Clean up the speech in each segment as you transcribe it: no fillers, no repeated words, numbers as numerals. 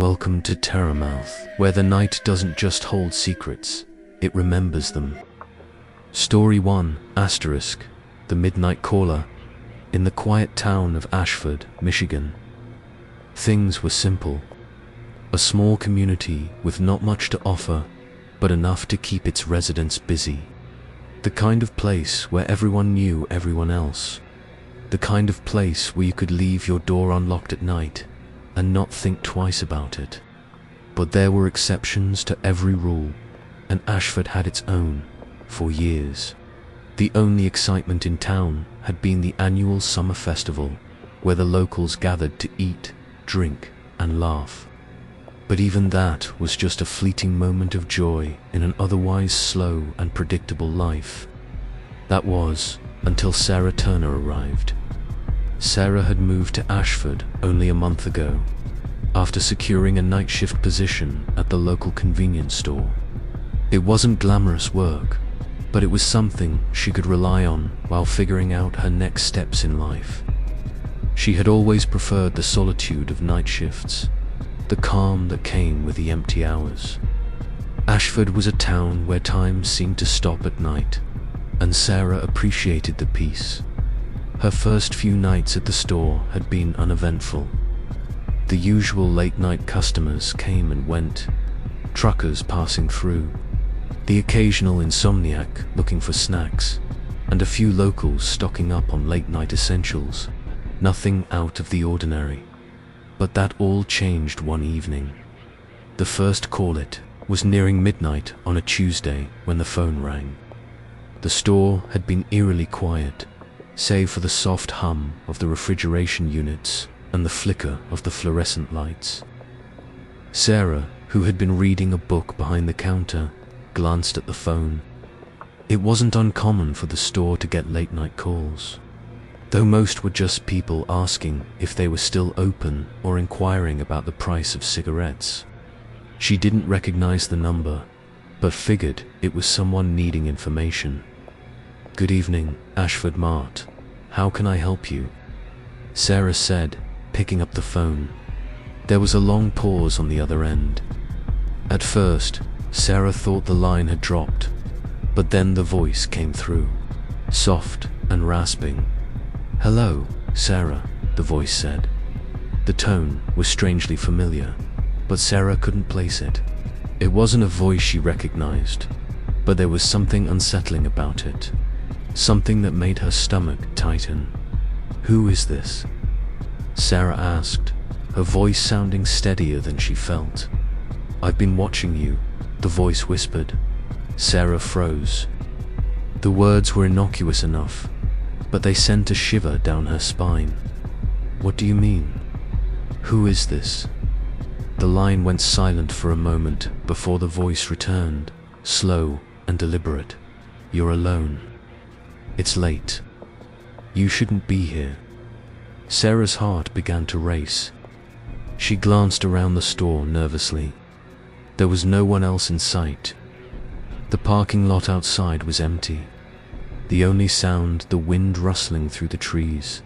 Welcome to Terramouth, where the night doesn't just hold secrets, it remembers them. Story 1, Asterisk, The Midnight Caller. In the quiet town of Ashford, Michigan, things were simple. A small community with not much to offer, but enough to keep its residents busy. The kind of place where everyone knew everyone else. The kind of place where you could leave your door unlocked at night and not think twice about it. But there were exceptions to every rule, and Ashford had its own for years. The only excitement in town had been the annual summer festival, where the locals gathered to eat, drink, and laugh. But even that was just a fleeting moment of joy in an otherwise slow and predictable life. That was until Sarah Turner arrived. Sarah had moved to Ashford only a month ago, after securing a night shift position at the local convenience store. It wasn't glamorous work, but it was something she could rely on while figuring out her next steps in life. She had always preferred the solitude of night shifts, the calm that came with the empty hours. Ashford was a town where time seemed to stop at night, and Sarah appreciated the peace. Her first few nights at the store had been uneventful. The usual late-night customers came and went, truckers passing through, the occasional insomniac looking for snacks, and a few locals stocking up on late-night essentials. Nothing out of the ordinary. But that all changed one evening. The first call-it was nearing midnight on a Tuesday when the phone rang. The store had been eerily quiet, save for the soft hum of the refrigeration units and the flicker of the fluorescent lights. Sarah, who had been reading a book behind the counter, glanced at the phone. It wasn't uncommon for the store to get late-night calls, though most were just people asking if they were still open or inquiring about the price of cigarettes. She didn't recognize the number, but figured it was someone needing information. "Good evening, Ashford Mart. How can I help you?" Sarah said, picking up the phone. There was a long pause on the other end. At first, Sarah thought the line had dropped, but then the voice came through, soft and rasping. "Hello, Sarah," the voice said. The tone was strangely familiar, but Sarah couldn't place it. It wasn't a voice she recognized, but there was something unsettling about it, something that made her stomach tighten. "Who is this?" Sarah asked, her voice sounding steadier than she felt. "I've been watching you," the voice whispered. Sarah froze. The words were innocuous enough, but they sent a shiver down her spine. "What do you mean? Who is this?" The line went silent for a moment before the voice returned, slow and deliberate. "You're alone. It's late. You shouldn't be here." Sarah's heart began to race. She glanced around the store nervously. There was no one else in sight. The parking lot outside was empty. The only sound, the wind rustling through the trees.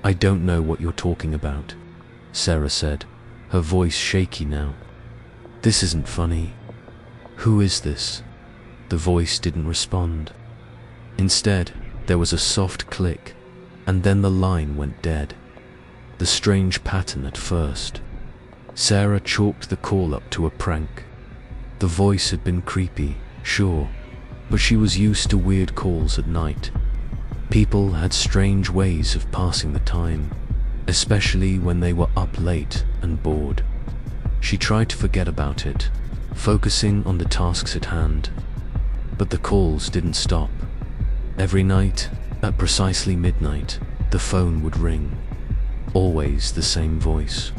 "I don't know what you're talking about," Sarah said, her voice shaky now. "This isn't funny. Who is this?" The voice didn't respond. Instead, there was a soft click, and then the line went dead. The strange pattern at first. Sarah chalked the call up to a prank. The voice had been creepy, sure, but she was used to weird calls at night. People had strange ways of passing the time, especially when they were up late and bored. She tried to forget about it, focusing on the tasks at hand. But the calls didn't stop. Every night, at precisely midnight, the phone would ring. Always the same voice.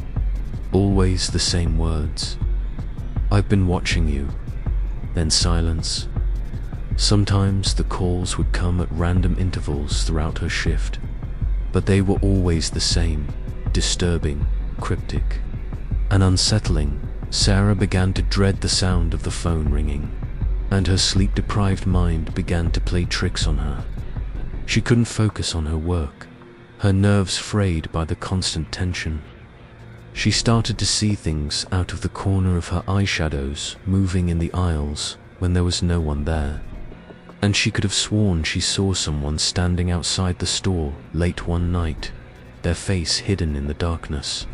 Always the same words. "I've been watching you." Then silence. Sometimes the calls would come at random intervals throughout her shift, but they were always the same, disturbing, cryptic, and unsettling. Sarah began to dread the sound of the phone ringing, and her sleep-deprived mind began to play tricks on her. She couldn't focus on her work, her nerves frayed by the constant tension. She started to see things out of the corner of her eyeshadows moving in the aisles when there was no one there. And she could have sworn she saw someone standing outside the store late one night, their face hidden in the darkness.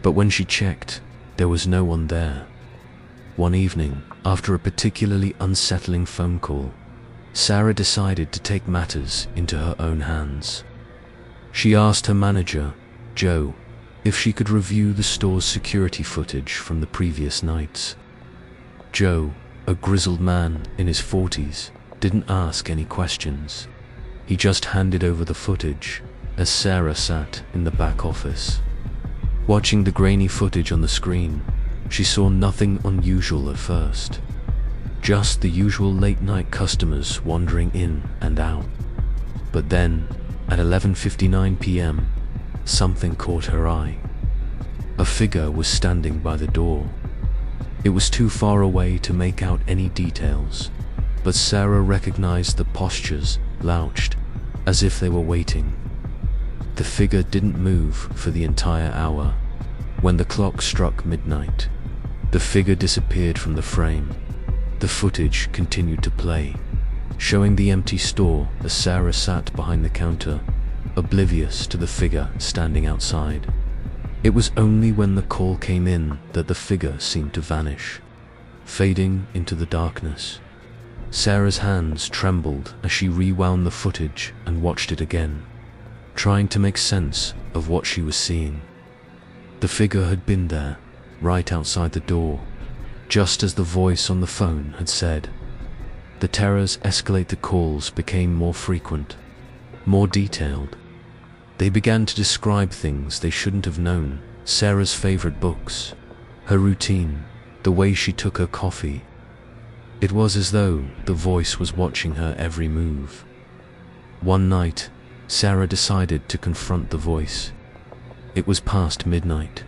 But when she checked, there was no one there. One evening, after a particularly unsettling phone call, Sarah decided to take matters into her own hands. She asked her manager, Joe, if she could review the store's security footage from the previous nights. Joe, a grizzled man in his 40s, didn't ask any questions. He just handed over the footage as Sarah sat in the back office. Watching the grainy footage on the screen, she saw nothing unusual at first. Just the usual late-night customers wandering in and out. But then, at 11:59 p.m., something caught her eye. A figure was standing by the door. It was too far away to make out any details, but Sarah recognized the postures slouched, as if they were waiting. The figure didn't move for the entire hour. When the clock struck midnight, the figure disappeared from the frame. The footage continued to play, showing the empty store as Sarah sat behind the counter, oblivious to the figure standing outside. It was only when the call came in that the figure seemed to vanish, fading into the darkness. Sarah's hands trembled as she rewound the footage and watched it again, trying to make sense of what she was seeing. The figure had been there, right outside the door, just as the voice on the phone had said. The terrors escalate. The calls became more frequent, more detailed. They began to describe things they shouldn't have known: Sarah's favorite books, her routine, the way she took her coffee. It was as though the voice was watching her every move. One night, Sarah decided to confront the voice. It was past midnight,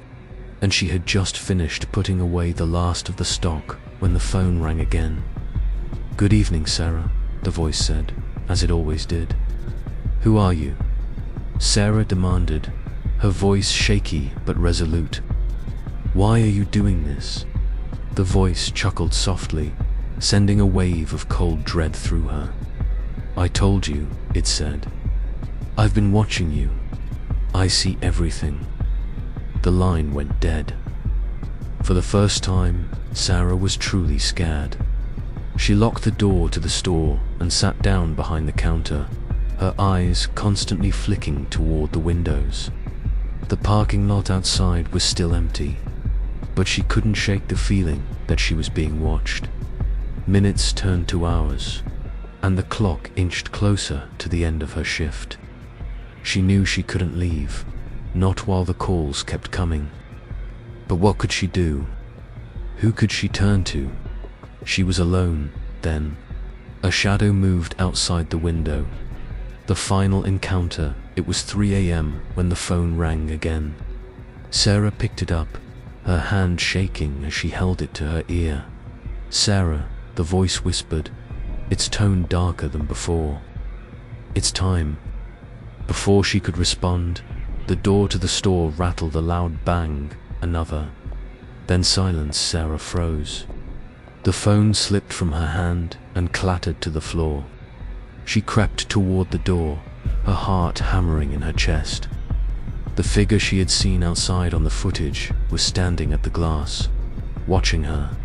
and she had just finished putting away the last of the stock when the phone rang again. "Good evening, Sarah," the voice said, as it always did. "Who are you?" Sarah demanded, her voice shaky but resolute. "Why are you doing this?" The voice chuckled softly, sending a wave of cold dread through her. "I told you," it said. "I've been watching you. I see everything." The line went dead. For the first time, Sarah was truly scared. She locked the door to the store and sat down behind the counter, her eyes constantly flicking toward the windows. The parking lot outside was still empty, but she couldn't shake the feeling that she was being watched. Minutes turned to hours, and the clock inched closer to the end of her shift. She knew she couldn't leave, not while the calls kept coming. But what could she do? Who could she turn to? She was alone, then. A shadow moved outside the window. The final encounter. It was 3 a.m. when the phone rang again. Sarah picked it up, her hand shaking as she held it to her ear. "Sarah," the voice whispered, its tone darker than before. "It's time." Before she could respond, the door to the store rattled a loud bang. Another. Then silence. Sarah froze. The phone slipped from her hand and clattered to the floor. She crept toward the door, her heart hammering in her chest. The figure she had seen outside on the footage was standing at the glass, watching her.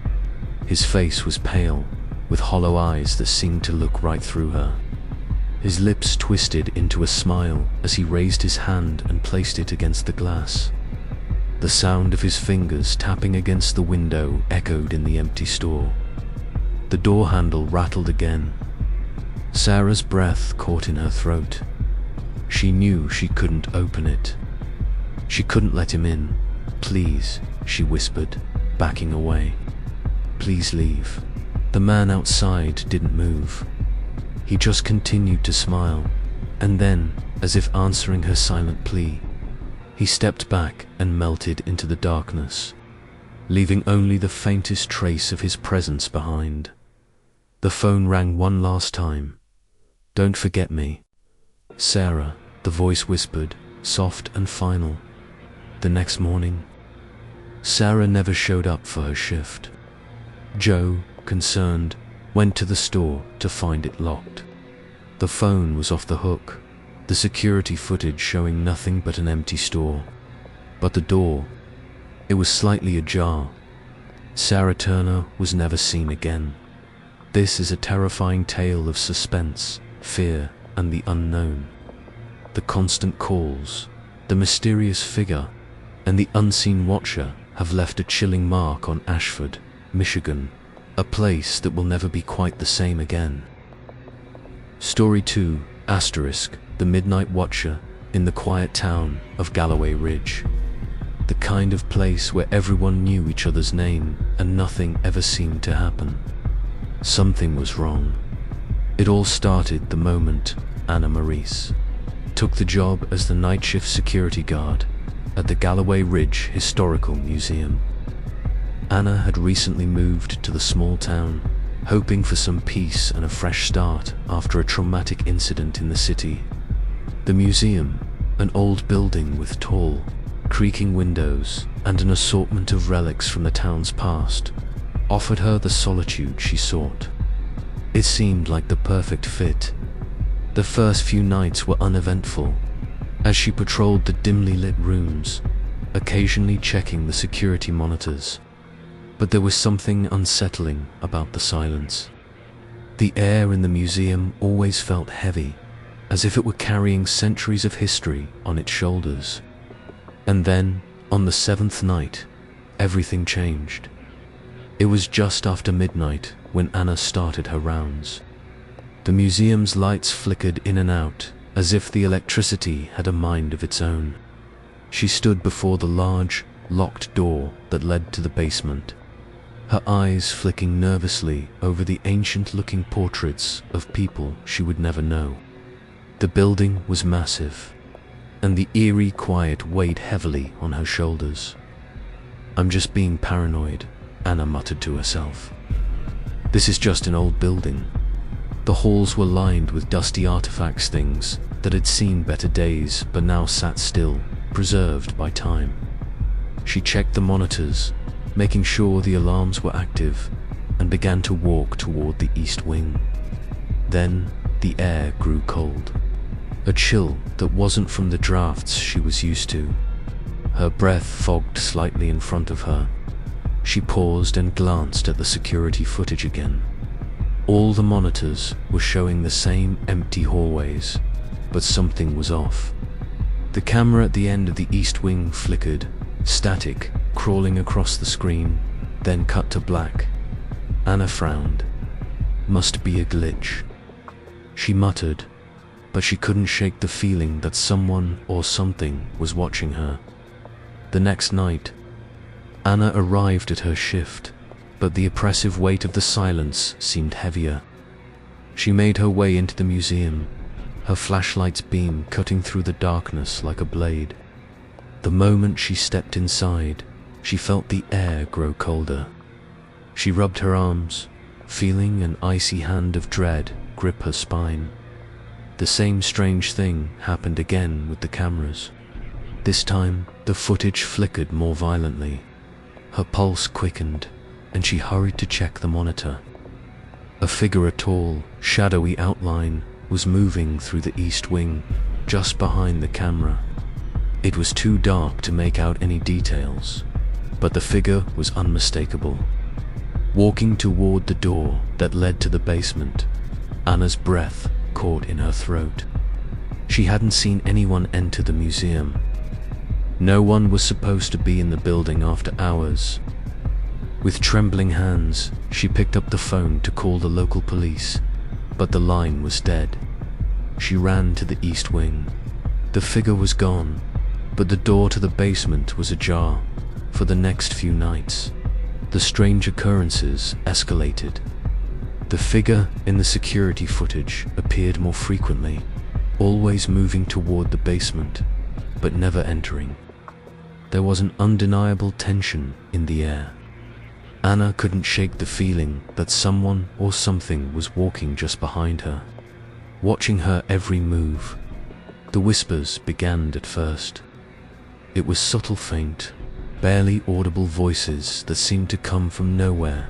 His face was pale, with hollow eyes that seemed to look right through her. His lips twisted into a smile as he raised his hand and placed it against the glass. The sound of his fingers tapping against the window echoed in the empty store. The door handle rattled again. Sarah's breath caught in her throat. She knew she couldn't open it. She couldn't let him in. "Please," she whispered, backing away. "Please leave." The man outside didn't move. He just continued to smile, and then, as if answering her silent plea, he stepped back and melted into the darkness, leaving only the faintest trace of his presence behind. The phone rang one last time. "Don't forget me, Sarah," the voice whispered, soft and final. The next morning, Sarah never showed up for her shift. Joe, concerned, went to the store to find it locked. The phone was off the hook, the security footage showing nothing but an empty store. But the door, it was slightly ajar. Sarah Turner was never seen again. This is a terrifying tale of suspense, fear, and the unknown. The constant calls, the mysterious figure, and the unseen watcher have left a chilling mark on Ashford, Michigan, a place that will never be quite the same again. Story 2, *The Midnight Watcher in the quiet town of Galloway Ridge. The kind of place where everyone knew each other's name and nothing ever seemed to happen. Something was wrong. It all started the moment Anna Maurice took the job as the night shift security guard at the Galloway Ridge Historical Museum. Anna had recently moved to the small town, hoping for some peace and a fresh start after a traumatic incident in the city. The museum, an old building with tall, creaking windows and an assortment of relics from the town's past, offered her the solitude she sought. It seemed like the perfect fit. The first few nights were uneventful, as she patrolled the dimly lit rooms, occasionally checking the security monitors. But there was something unsettling about the silence. The air in the museum always felt heavy, as if it were carrying centuries of history on its shoulders. And then, on the 7th night, everything changed. It was just after midnight when Anna started her rounds. The museum's lights flickered in and out, as if the electricity had a mind of its own. She stood before the large, locked door that led to the basement, her eyes flicking nervously over the ancient-looking portraits of people she would never know. The building was massive, and the eerie quiet weighed heavily on her shoulders. "I'm just being paranoid," Anna muttered to herself. "This is just an old building." The halls were lined with dusty artifacts, things that had seen better days but now sat still, preserved by time. She checked the monitors, making sure the alarms were active, and began to walk toward the east wing. Then the air grew cold, a chill that wasn't from the drafts she was used to. Her breath fogged slightly in front of her. She paused and glanced at the security footage again. All the monitors were showing the same empty hallways, but something was off. The camera at the end of the east wing flickered, static crawling across the screen, then cut to black. Anna frowned. "Must be a glitch," she muttered, but she couldn't shake the feeling that someone or something was watching her. The next night, Anna arrived at her shift, but the oppressive weight of the silence seemed heavier. She made her way into the museum, her flashlight's beam cutting through the darkness like a blade. The moment she stepped inside, she felt the air grow colder. She rubbed her arms, feeling an icy hand of dread grip her spine. The same strange thing happened again with the cameras. This time, the footage flickered more violently. Her pulse quickened, and she hurried to check the monitor. A figure, a tall, shadowy outline, was moving through the east wing, just behind the camera. It was too dark to make out any details, but the figure was unmistakable. Walking toward the door that led to the basement, Anna's breath caught in her throat. She hadn't seen anyone enter the museum. No one was supposed to be in the building after hours. With trembling hands, she picked up the phone to call the local police, but the line was dead. She ran to the east wing. The figure was gone, but the door to the basement was ajar. For the next few nights, the strange occurrences escalated. The figure in the security footage appeared more frequently, always moving toward the basement, but never entering. There was an undeniable tension in the air. Anna couldn't shake the feeling that someone or something was walking just behind her, watching her every move. The whispers began at first. It was subtle, faint, barely audible voices that seemed to come from nowhere.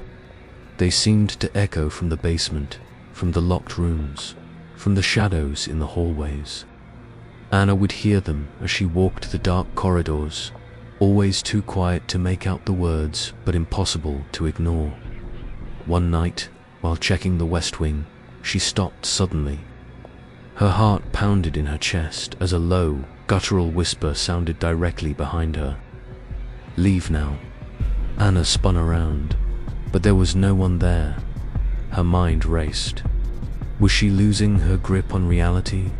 They seemed to echo from the basement, from the locked rooms, from the shadows in the hallways. Anna would hear them as she walked the dark corridors, always too quiet to make out the words, but impossible to ignore. One night, while checking the West Wing, she stopped suddenly. Her heart pounded in her chest as a low, guttural whisper sounded directly behind her. "Leave now." Anna spun around, but there was no one there. Her mind raced. Was she losing her grip on reality?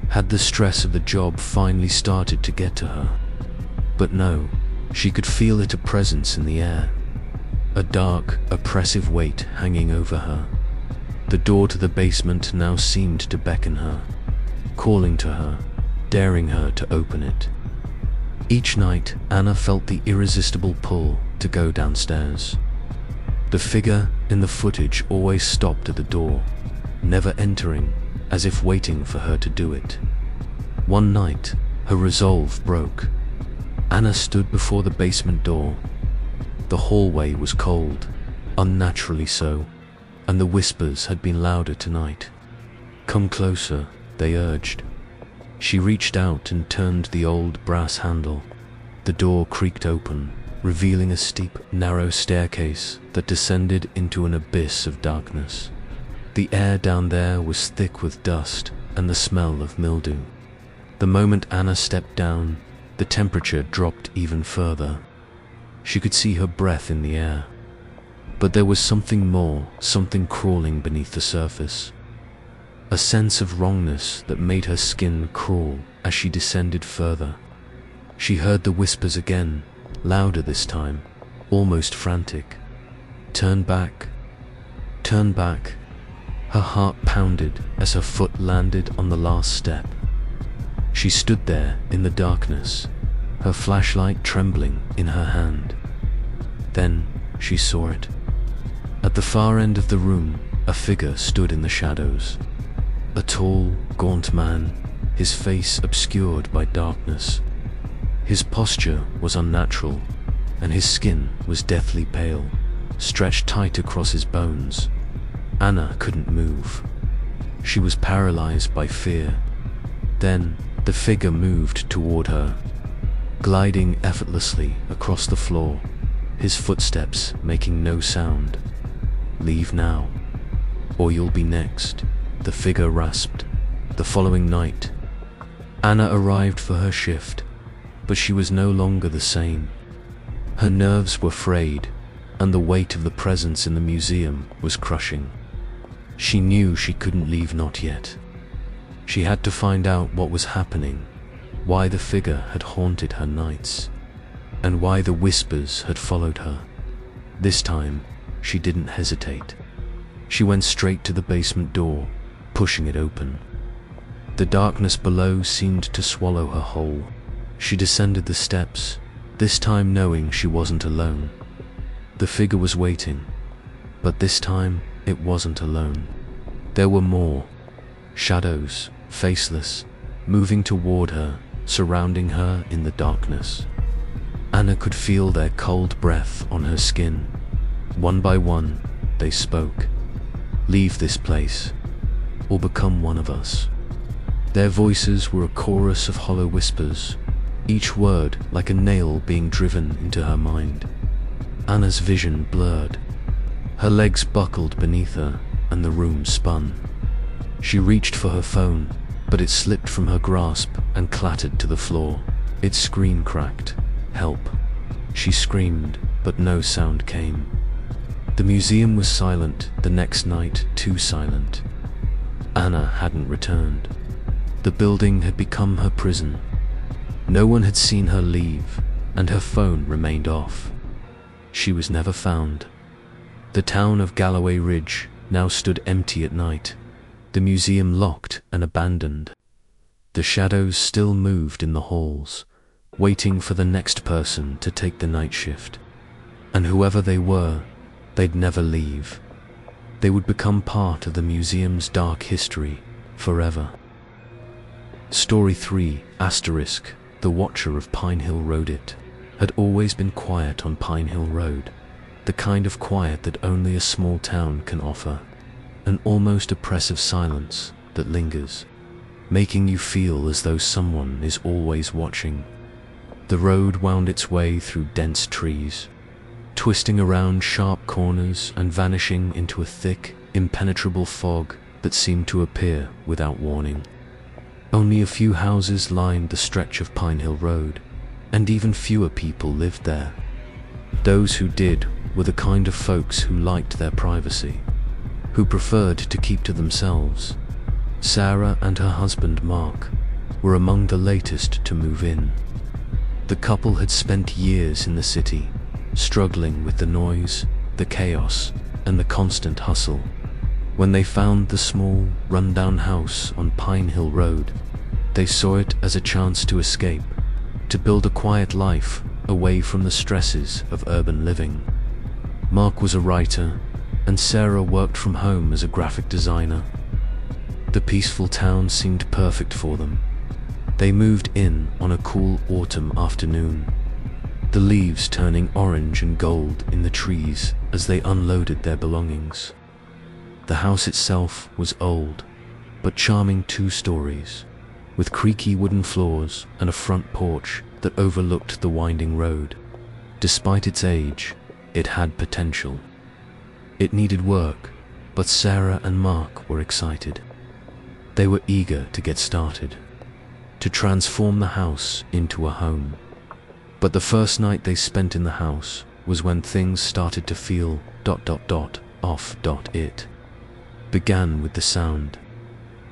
Had the stress of the job finally started to get to her? But no, she could feel it, a presence in the air. A dark, oppressive weight hanging over her. The door to the basement now seemed to beckon her, calling to her, daring her to open it. Each night, Anna felt the irresistible pull to go downstairs. The figure in the footage always stopped at the door, never entering, as if waiting for her to do it. One night, her resolve broke. Anna stood before the basement door. The hallway was cold, unnaturally so, and the whispers had been louder tonight. "Come closer," they urged. She reached out and turned the old brass handle. The door creaked open, revealing a steep, narrow staircase that descended into an abyss of darkness. The air down there was thick with dust and the smell of mildew. The moment Anna stepped down, the temperature dropped even further. She could see her breath in the air. But there was something more, something crawling beneath the surface. A sense of wrongness that made her skin crawl as she descended further. She heard the whispers again, louder this time, almost frantic. "Turn back. Turn back." Her heart pounded as her foot landed on the last step. She stood there in the darkness, her flashlight trembling in her hand. Then she saw it. At the far end of the room, a figure stood in the shadows. A tall, gaunt man, his face obscured by darkness. His posture was unnatural, and his skin was deathly pale, stretched tight across his bones. Anna couldn't move. She was paralyzed by fear. Then the figure moved toward her, gliding effortlessly across the floor, his footsteps making no sound. "Leave now, or you'll be next," the figure rasped. The following night, Anna arrived for her shift, but she was no longer the same. Her nerves were frayed, and the weight of the presence in the museum was crushing. She knew she couldn't leave, not yet. She had to find out what was happening, why the figure had haunted her nights, and why the whispers had followed her. This time, she didn't hesitate. She went straight to the basement door, pushing it open. The darkness below seemed to swallow her whole. She descended the steps, this time knowing she wasn't alone. The figure was waiting, but this time it wasn't alone. There were more. Shadows, faceless, moving toward her, surrounding her in the darkness. Anna could feel their cold breath on her skin. One by one, they spoke. "Leave this place, or become one of us." Their voices were a chorus of hollow whispers, each word like a nail being driven into her mind. Anna's vision blurred. Her legs buckled beneath her, and the room spun. She reached for her phone, but it slipped from her grasp and clattered to the floor. Its screen cracked. "Help!" She screamed, but no sound came. The museum was silent, the next night too silent. Anna hadn't returned. The building had become her prison. No one had seen her leave, and her phone remained off. She was never found. The town of Galloway Ridge now stood empty at night, the museum locked and abandoned. The shadows still moved in the halls, waiting for the next person to take the night shift. And whoever they were, they'd never leave. They would become part of the museum's dark history forever. Story 3, *, The Watcher of Pine Hill wrote it, had always been quiet on Pine Hill Road, the kind of quiet that only a small town can offer, an almost oppressive silence that lingers, making you feel as though someone is always watching. The road wound its way through dense trees, twisting around sharp corners and vanishing into a thick, impenetrable fog that seemed to appear without warning. Only a few houses lined the stretch of Pine Hill Road, and even fewer people lived there. Those who did were the kind of folks who liked their privacy, who preferred to keep to themselves. Sarah and her husband Mark were among the latest to move in. The couple had spent years in the city, struggling with the noise, the chaos, and the constant hustle. When they found the small, run-down house on Pine Hill Road, they saw it as a chance to escape, to build a quiet life away from the stresses of urban living. Mark was a writer, and Sarah worked from home as a graphic designer. The peaceful town seemed perfect for them. They moved in on a cool autumn afternoon, the leaves turning orange and gold in the trees as they unloaded their belongings. The house itself was old, but charming 2 stories, with creaky wooden floors and a front porch that overlooked the winding road. Despite its age, it had potential. It needed work, but Sarah and Mark were excited. They were eager to get started, to transform the house into a home. But the first night they spent in the house was when things started to feel ... off. It began with the sound.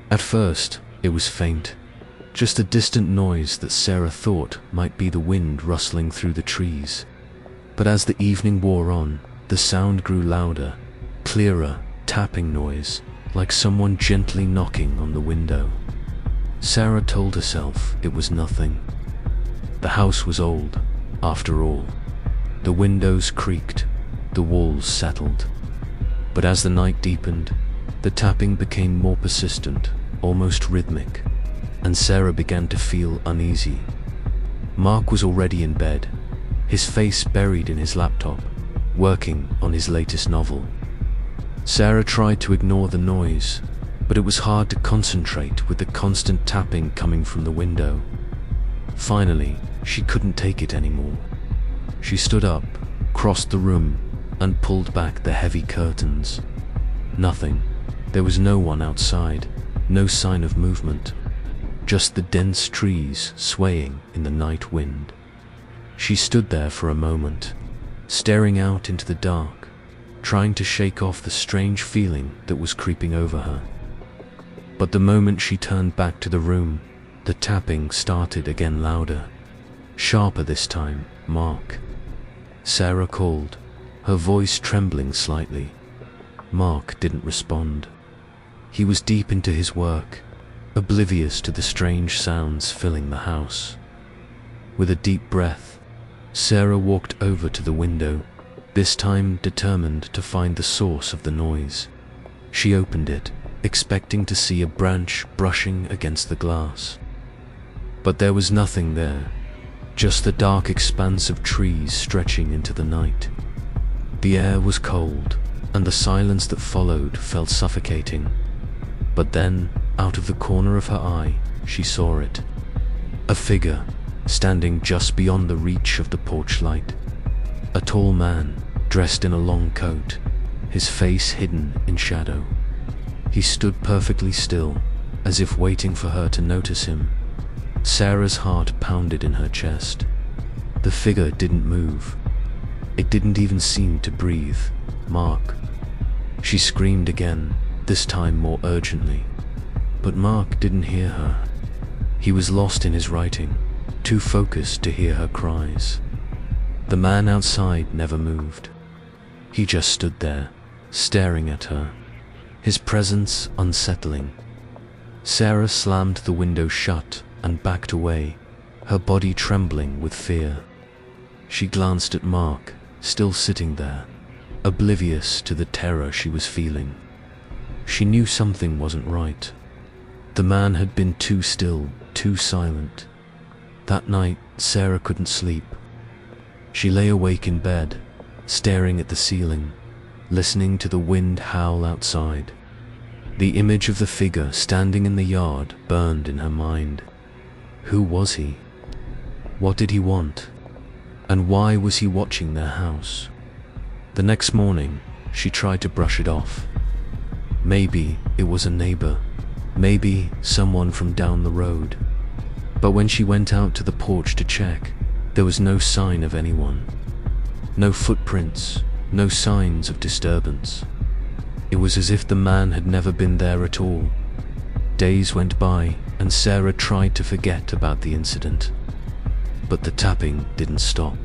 At first, it was faint, just a distant noise that Sarah thought might be the wind rustling through the trees. But as the evening wore on, the sound grew louder, clearer, tapping noise, like someone gently knocking on the window. Sarah told herself it was nothing. The house was old, after all. The windows creaked, the walls settled. But as the night deepened, the tapping became more persistent, almost rhythmic, and Sarah began to feel uneasy. Mark was already in bed, his face buried in his laptop, working on his latest novel. Sarah tried to ignore the noise, but it was hard to concentrate with the constant tapping coming from the window. Finally, she couldn't take it anymore. She stood up, crossed the room, and pulled back the heavy curtains. Nothing. There was no one outside, no sign of movement, just the dense trees swaying in the night wind. She stood there for a moment, staring out into the dark, trying to shake off the strange feeling that was creeping over her. But the moment she turned back to the room, the tapping started again louder, sharper this time. "Mark," Sarah called, her voice trembling slightly. Mark didn't respond. He was deep into his work, oblivious to the strange sounds filling the house. With a deep breath, Sarah walked over to the window, this time determined to find the source of the noise. She opened it, expecting to see a branch brushing against the glass. But there was nothing there, just the dark expanse of trees stretching into the night. The air was cold, and the silence that followed felt suffocating. But then, out of the corner of her eye, she saw it. A figure, standing just beyond the reach of the porch light. A tall man, dressed in a long coat, his face hidden in shadow. He stood perfectly still, as if waiting for her to notice him. Sarah's heart pounded in her chest. The figure didn't move. It didn't even seem to breathe. "Mark." She screamed again, this time more urgently. But Mark didn't hear her. He was lost in his writing, too focused to hear her cries. The man outside never moved. He just stood there, staring at her, his presence unsettling. Sarah slammed the window shut and backed away, her body trembling with fear. She glanced at Mark, still sitting there, oblivious to the terror she was feeling. She knew something wasn't right. The man had been too still, too silent. That night, Sarah couldn't sleep. She lay awake in bed, staring at the ceiling, listening to the wind howl outside. The image of the figure standing in the yard burned in her mind. Who was he? What did he want? And why was he watching their house? The next morning, she tried to brush it off. Maybe it was a neighbor, maybe someone from down the road. But when she went out to the porch to check, there was no sign of anyone. No footprints, no signs of disturbance. It was as if the man had never been there at all. Days went by, and Sarah tried to forget about the incident. But the tapping didn't stop.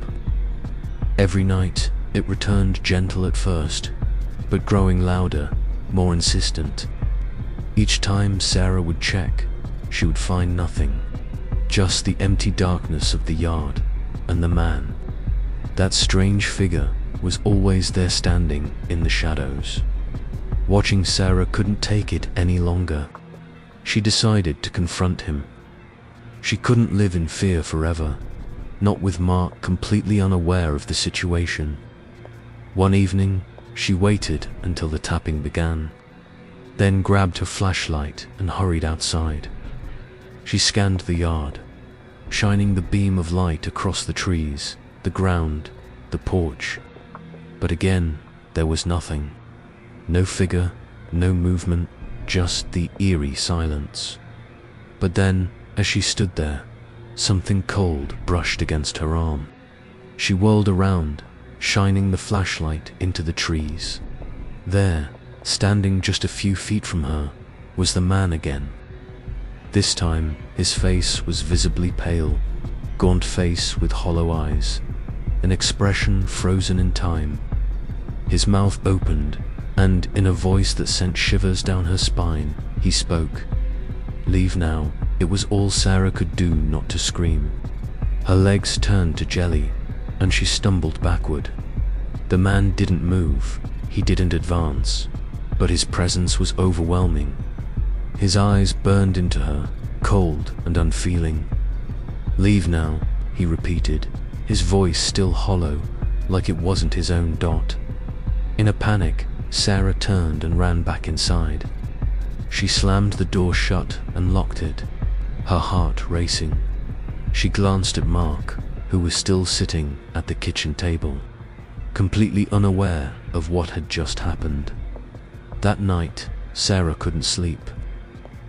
Every night, it returned gentle at first, but growing louder, more insistent. Each time Sarah would check, she would find nothing. Just the empty darkness of the yard, and the man. That strange figure was always there standing in the shadows. Watching Sarah couldn't take it any longer. She decided to confront him. She couldn't live in fear forever, not with Mark completely unaware of the situation. One evening, she waited until the tapping began, then grabbed her flashlight and hurried outside. She scanned the yard, shining the beam of light across the trees, the ground, the porch. But again, there was nothing. No figure, no movement, just the eerie silence. But then, as she stood there, something cold brushed against her arm. She whirled around, shining the flashlight into the trees. There, standing just a few feet from her, was the man again. This time, his face was visibly pale, gaunt face with hollow eyes, an expression frozen in time. His mouth opened, and in a voice that sent shivers down her spine, he spoke. Leave now. It was all Sarah could do not to scream. Her legs turned to jelly, and she stumbled backward. The man didn't move, he didn't advance, but his presence was overwhelming. His eyes burned into her, cold and unfeeling. Leave now, he repeated, his voice still hollow, like it wasn't his own Dot. In a panic, Sarah turned and ran back inside. She slammed the door shut and locked it, her heart racing. She glanced at Mark, who was still sitting at the kitchen table, completely unaware of what had just happened. That night, Sarah couldn't sleep.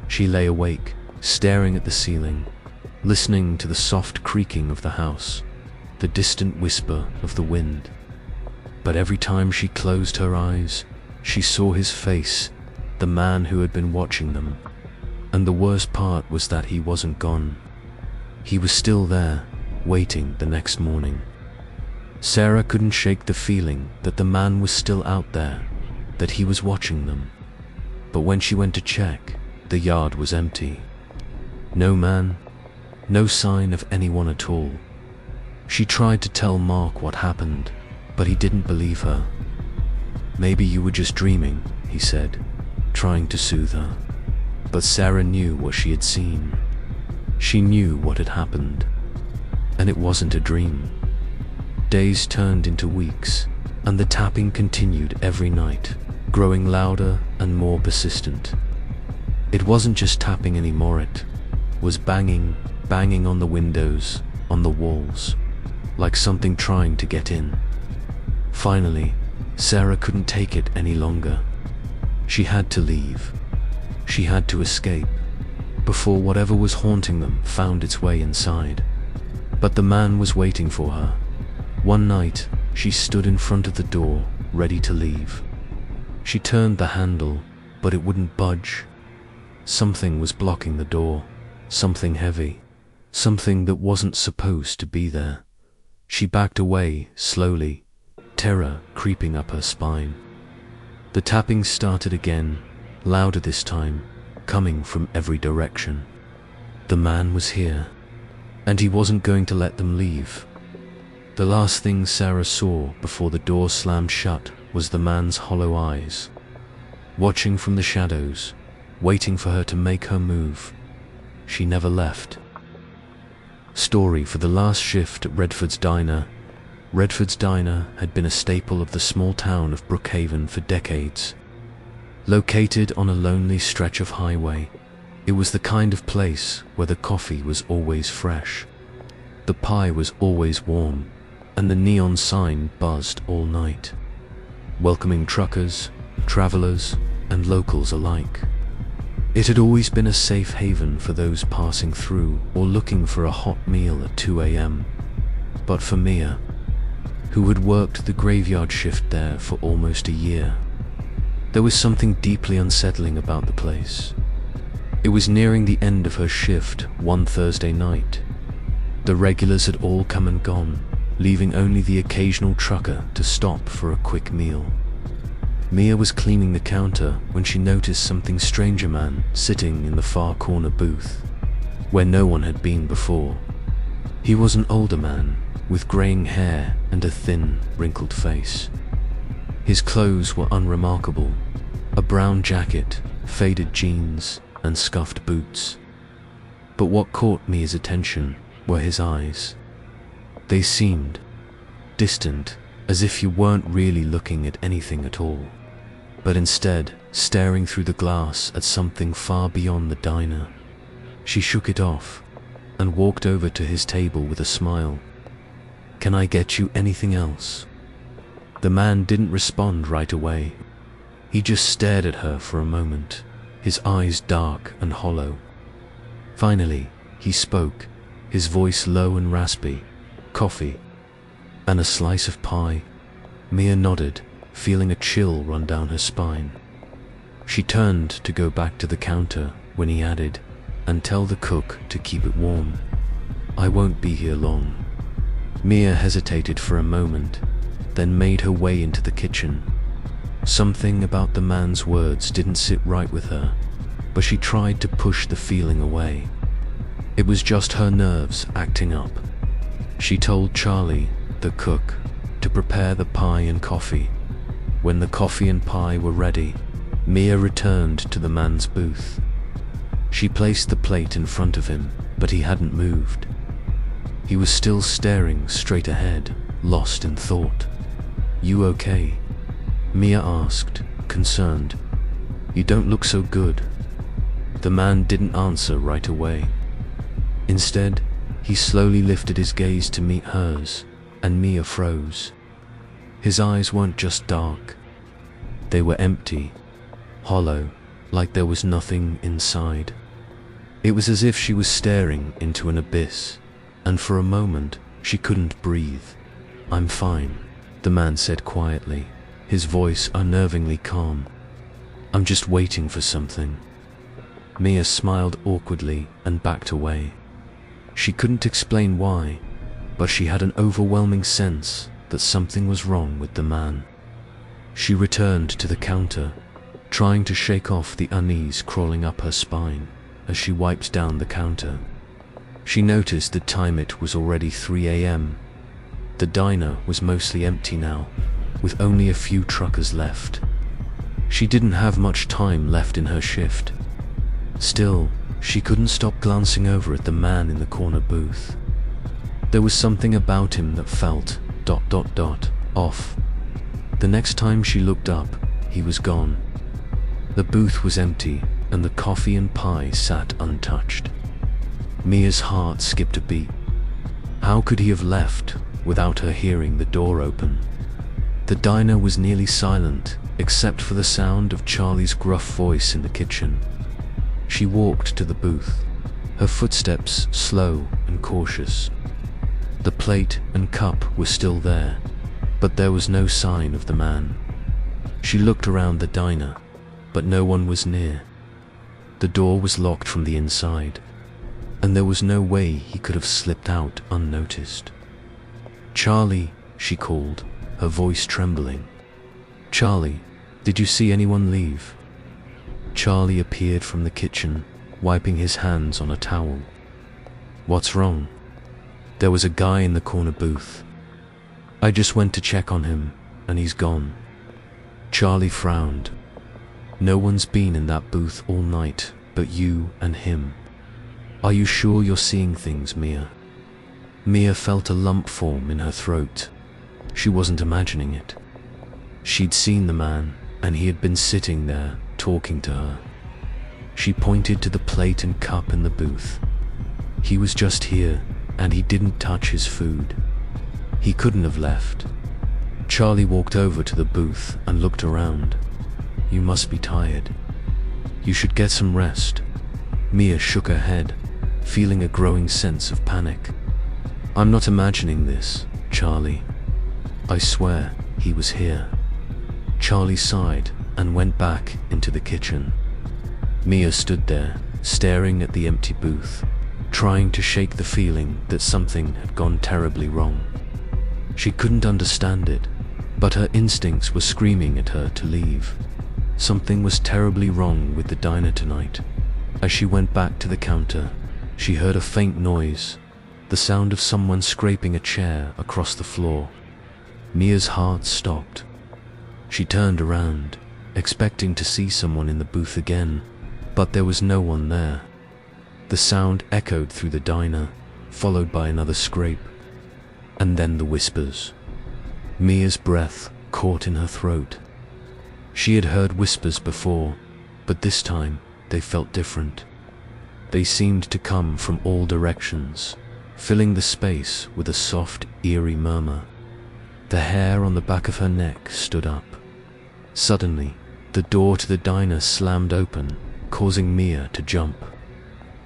She lay awake, staring at the ceiling, listening to the soft creaking of the house, the distant whisper of the wind. But every time she closed her eyes, she saw his face, the man who had been watching them. And the worst part was that he wasn't gone. He was still there, waiting the next morning. Sarah couldn't shake the feeling that the man was still out there, that he was watching them. But when she went to check, the yard was empty. No man, no sign of anyone at all. She tried to tell Mark what happened, but he didn't believe her. Maybe you were just dreaming, he said, trying to soothe her. But Sarah knew what she had seen. She knew what had happened. And it wasn't a dream. Days turned into weeks, and the tapping continued every night, growing louder and more persistent. It wasn't just tapping anymore, it was banging, banging on the windows, on the walls, like something trying to get in. Finally, Sarah couldn't take it any longer. She had to leave. She had to escape, before whatever was haunting them found its way inside. But the man was waiting for her. One night, she stood in front of the door, ready to leave. She turned the handle, but it wouldn't budge. Something was blocking the door, something heavy, something that wasn't supposed to be there. She backed away, slowly, terror creeping up her spine. The tapping started again, louder this time, coming from every direction. The man was here, and he wasn't going to let them leave. The last thing Sarah saw before the door slammed shut was the man's hollow eyes, watching from the shadows, waiting for her to make her move. She never left. Story for the last shift at Redford's Diner, Redford's Diner had been a staple of the small town of Brookhaven for decades. Located on a lonely stretch of highway, it was the kind of place where the coffee was always fresh, the pie was always warm, and the neon sign buzzed all night, welcoming truckers, travelers, and locals alike. It had always been a safe haven for those passing through or looking for a hot meal at 2 a.m. But for Mia, who had worked the graveyard shift there for almost a year, there was something deeply unsettling about the place. It was nearing the end of her shift one Thursday night. The regulars had all come and gone, leaving only the occasional trucker to stop for a quick meal. Mia was cleaning the counter when she noticed something strange: a man sitting in the far corner booth, where no one had been before. He was an older man, with graying hair and a thin, wrinkled face. His clothes were unremarkable: a brown jacket, faded jeans, and scuffed boots. But what caught Mia's attention were his eyes. They seemed distant, as if you weren't really looking at anything at all, but instead staring through the glass at something far beyond the diner. She shook it off and walked over to his table with a smile. "Can I get you anything else?" The man didn't respond right away. He just stared at her for a moment, his eyes dark and hollow. Finally, he spoke, his voice low and raspy. "Coffee. And a slice of pie." Mia nodded, feeling a chill run down her spine. She turned to go back to the counter when he added, "And tell the cook to keep it warm. I won't be here long." Mia hesitated for a moment, then made her way into the kitchen. Something about the man's words didn't sit right with her, but she tried to push the feeling away. It was just her nerves acting up. She told Charlie, the cook, to prepare the pie and coffee. When the coffee and pie were ready, Mia returned to the man's booth. She placed the plate in front of him, but he hadn't moved. He was still staring straight ahead, lost in thought. "You okay?" Mia asked, concerned. "You don't look so good." The man didn't answer right away. Instead, he slowly lifted his gaze to meet hers, and Mia froze. His eyes weren't just dark. They were empty, hollow, like there was nothing inside. It was as if she was staring into an abyss, and for a moment she couldn't breathe. "I'm fine," the man said quietly, his voice unnervingly calm. "I'm just waiting for something." Mia smiled awkwardly and backed away. She couldn't explain why, but she had an overwhelming sense that something was wrong with the man. She returned to the counter, trying to shake off the unease crawling up her spine as she wiped down the counter. She noticed the time: it was already 3 a.m. The diner was mostly empty now, with only a few truckers left. She didn't have much time left in her shift. Still, she couldn't stop glancing over at the man in the corner booth. There was something about him that felt ... off. The next time she looked up, he was gone. The booth was empty, and the coffee and pie sat untouched. Mia's heart skipped a beat. How could he have left without her hearing the door open? The diner was nearly silent, except for the sound of Charlie's gruff voice in the kitchen. She walked to the booth, her footsteps slow and cautious. The plate and cup were still there, but there was no sign of the man. She looked around the diner, but no one was near. The door was locked from the inside, and there was no way he could have slipped out unnoticed. "Charlie," she called, her voice trembling. "Charlie, did you see anyone leave?" Charlie appeared from the kitchen, wiping his hands on a towel. "What's wrong?" "There was a guy in the corner booth. I just went to check on him, and he's gone." Charlie frowned. "No one's been in that booth all night but you and him. Are you sure you're seeing things, Mia?" Mia felt a lump form in her throat. She wasn't imagining it. She'd seen the man, and he had been sitting there, talking to her. She pointed to the plate and cup in the booth. He was just here, and he didn't touch his food. He couldn't have left. Charlie walked over to the booth and looked around. "You must be tired. You should get some rest." Mia shook her head, feeling a growing sense of panic. "I'm not imagining this, Charlie. I swear he was here." Charlie sighed and went back into the kitchen. Mia stood there, staring at the empty booth, trying to shake the feeling that something had gone terribly wrong. She couldn't understand it, but her instincts were screaming at her to leave. Something was terribly wrong with the diner tonight. As she went back to the counter, she heard a faint noise, the sound of someone scraping a chair across the floor. Mia's heart stopped. She turned around, expecting to see someone in the booth again, but there was no one there. The sound echoed through the diner, followed by another scrape, and then the whispers. Mia's breath caught in her throat. She had heard whispers before, but this time they felt different. They seemed to come from all directions, filling the space with a soft, eerie murmur. The hair on the back of her neck stood up. Suddenly, the door to the diner slammed open, causing Mia to jump.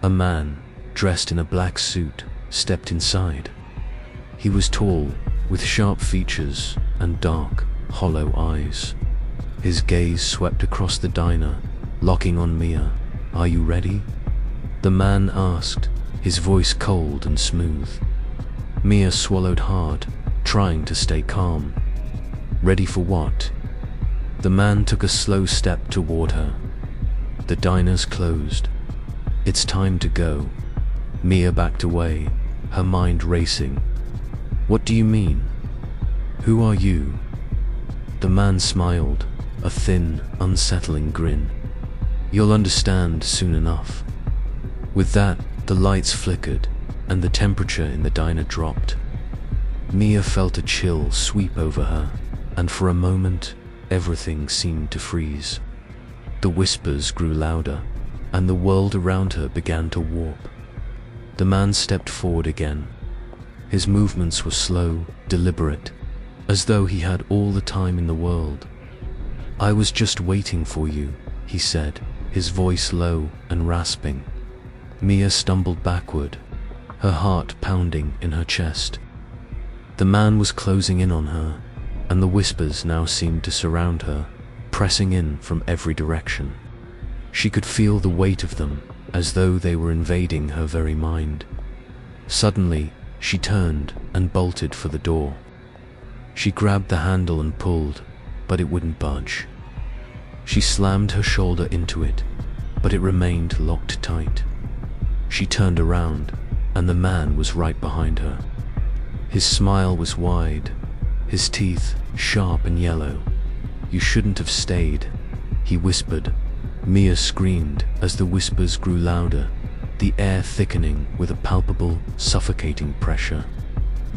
A man, dressed in a black suit, stepped inside. He was tall, with sharp features and dark, hollow eyes. His gaze swept across the diner, locking on Mia. "Are you ready?" the man asked, his voice cold and smooth. Mia swallowed hard, trying to stay calm. "Ready for what?" The man took a slow step toward her. "The diner's closed. It's time to go." Mia backed away, her mind racing. "What do you mean? Who are you?" The man smiled, a thin, unsettling grin. "You'll understand soon enough." With that, the lights flickered, and the temperature in the diner dropped. Mia felt a chill sweep over her, and for a moment, everything seemed to freeze. The whispers grew louder, and the world around her began to warp. The man stepped forward again. His movements were slow, deliberate, as though he had all the time in the world. "I was just waiting for you," he said, his voice low and rasping. Mia stumbled backward, her heart pounding in her chest. The man was closing in on her, and the whispers now seemed to surround her, pressing in from every direction. She could feel the weight of them, as though they were invading her very mind. Suddenly, she turned and bolted for the door. She grabbed the handle and pulled, but it wouldn't budge. She slammed her shoulder into it, but it remained locked tight. She turned around, and the man was right behind her. His smile was wide, his teeth sharp and yellow. "You shouldn't have stayed," he whispered. Mia screamed as the whispers grew louder, the air thickening with a palpable, suffocating pressure.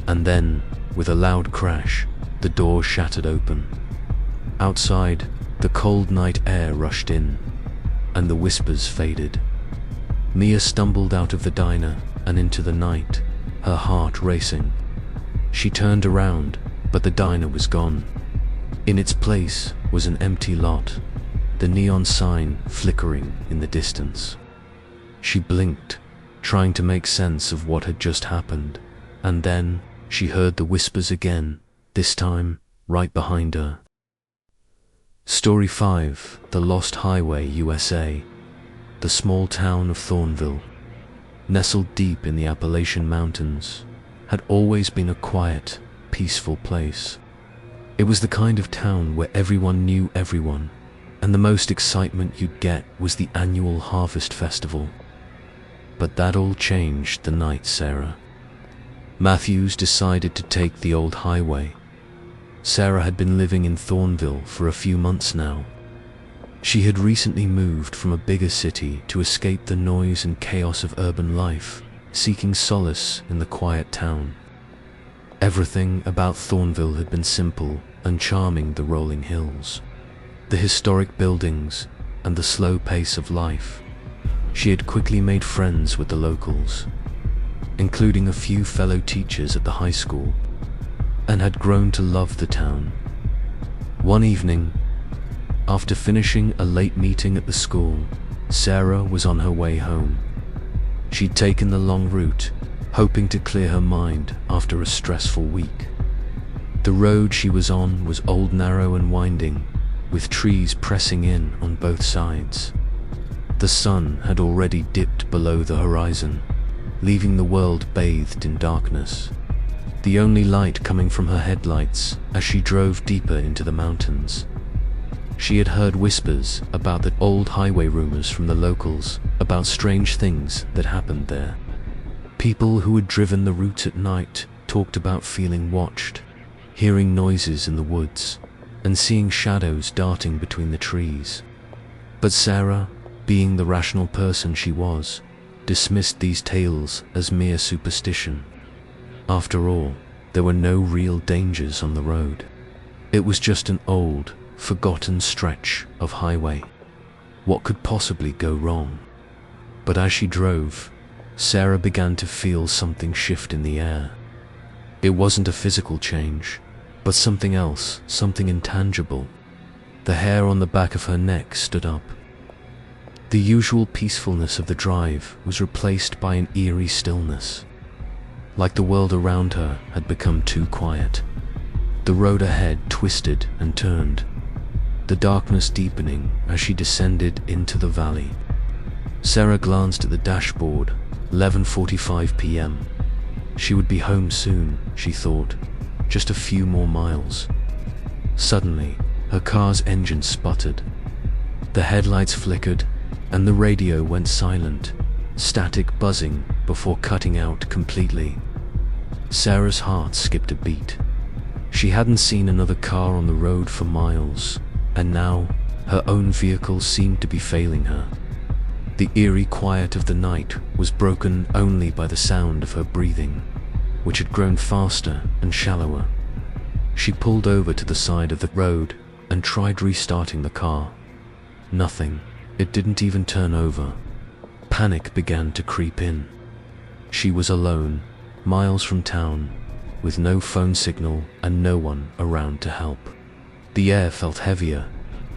And then, with a loud crash, the door shattered open. Outside, the cold night air rushed in, and the whispers faded. Mia stumbled out of the diner and into the night, her heart racing. She turned around, but the diner was gone. In its place was an empty lot, the neon sign flickering in the distance. She blinked, trying to make sense of what had just happened, and then she heard the whispers again, this time right behind her. Story 5: The Lost Highway, USA. The small town of Thornville, nestled deep in the Appalachian Mountains, had always been a quiet, peaceful place. It was the kind of town where everyone knew everyone, and the most excitement you'd get was the annual Harvest Festival. But that all changed the night Sarah Matthews decided to take the old highway. Sarah had been living in Thornville for a few months now. She had recently moved from a bigger city to escape the noise and chaos of urban life, seeking solace in the quiet town. Everything about Thornville had been simple and charming: the rolling hills, the historic buildings, and the slow pace of life. She had quickly made friends with the locals, including a few fellow teachers at the high school, and had grown to love the town. One evening, after finishing a late meeting at the school, Sarah was on her way home. She'd taken the long route, hoping to clear her mind after a stressful week. The road she was on was old, narrow, and winding, with trees pressing in on both sides. The sun had already dipped below the horizon, leaving the world bathed in darkness, the only light coming from her headlights as she drove deeper into the mountains. She had heard whispers about the old highway, rumors from the locals about strange things that happened there. People who had driven the route at night talked about feeling watched, hearing noises in the woods, and seeing shadows darting between the trees. But Sarah, being the rational person she was, dismissed these tales as mere superstition. After all, there were no real dangers on the road. It was just an old, forgotten stretch of highway. What could possibly go wrong? But as she drove, Sarah began to feel something shift in the air. It wasn't a physical change, but something else, something intangible. The hair on the back of her neck stood up. The usual peacefulness of the drive was replaced by an eerie stillness, like the world around her had become too quiet. The road ahead twisted and turned, the darkness deepening as she descended into the valley. Sarah glanced at the dashboard. 11:45 p.m. She would be home soon, she thought. Just a few more miles. Suddenly, her car's engine sputtered. The headlights flickered, and the radio went silent, static buzzing before cutting out completely. Sarah's heart skipped a beat. She hadn't seen another car on the road for miles, and now her own vehicle seemed to be failing her. The eerie quiet of the night was broken only by the sound of her breathing, which had grown faster and shallower. She pulled over to the side of the road and tried restarting the car. Nothing. It didn't even turn over. Panic began to creep in. She was alone, miles from town, with no phone signal and no one around to help. The air felt heavier,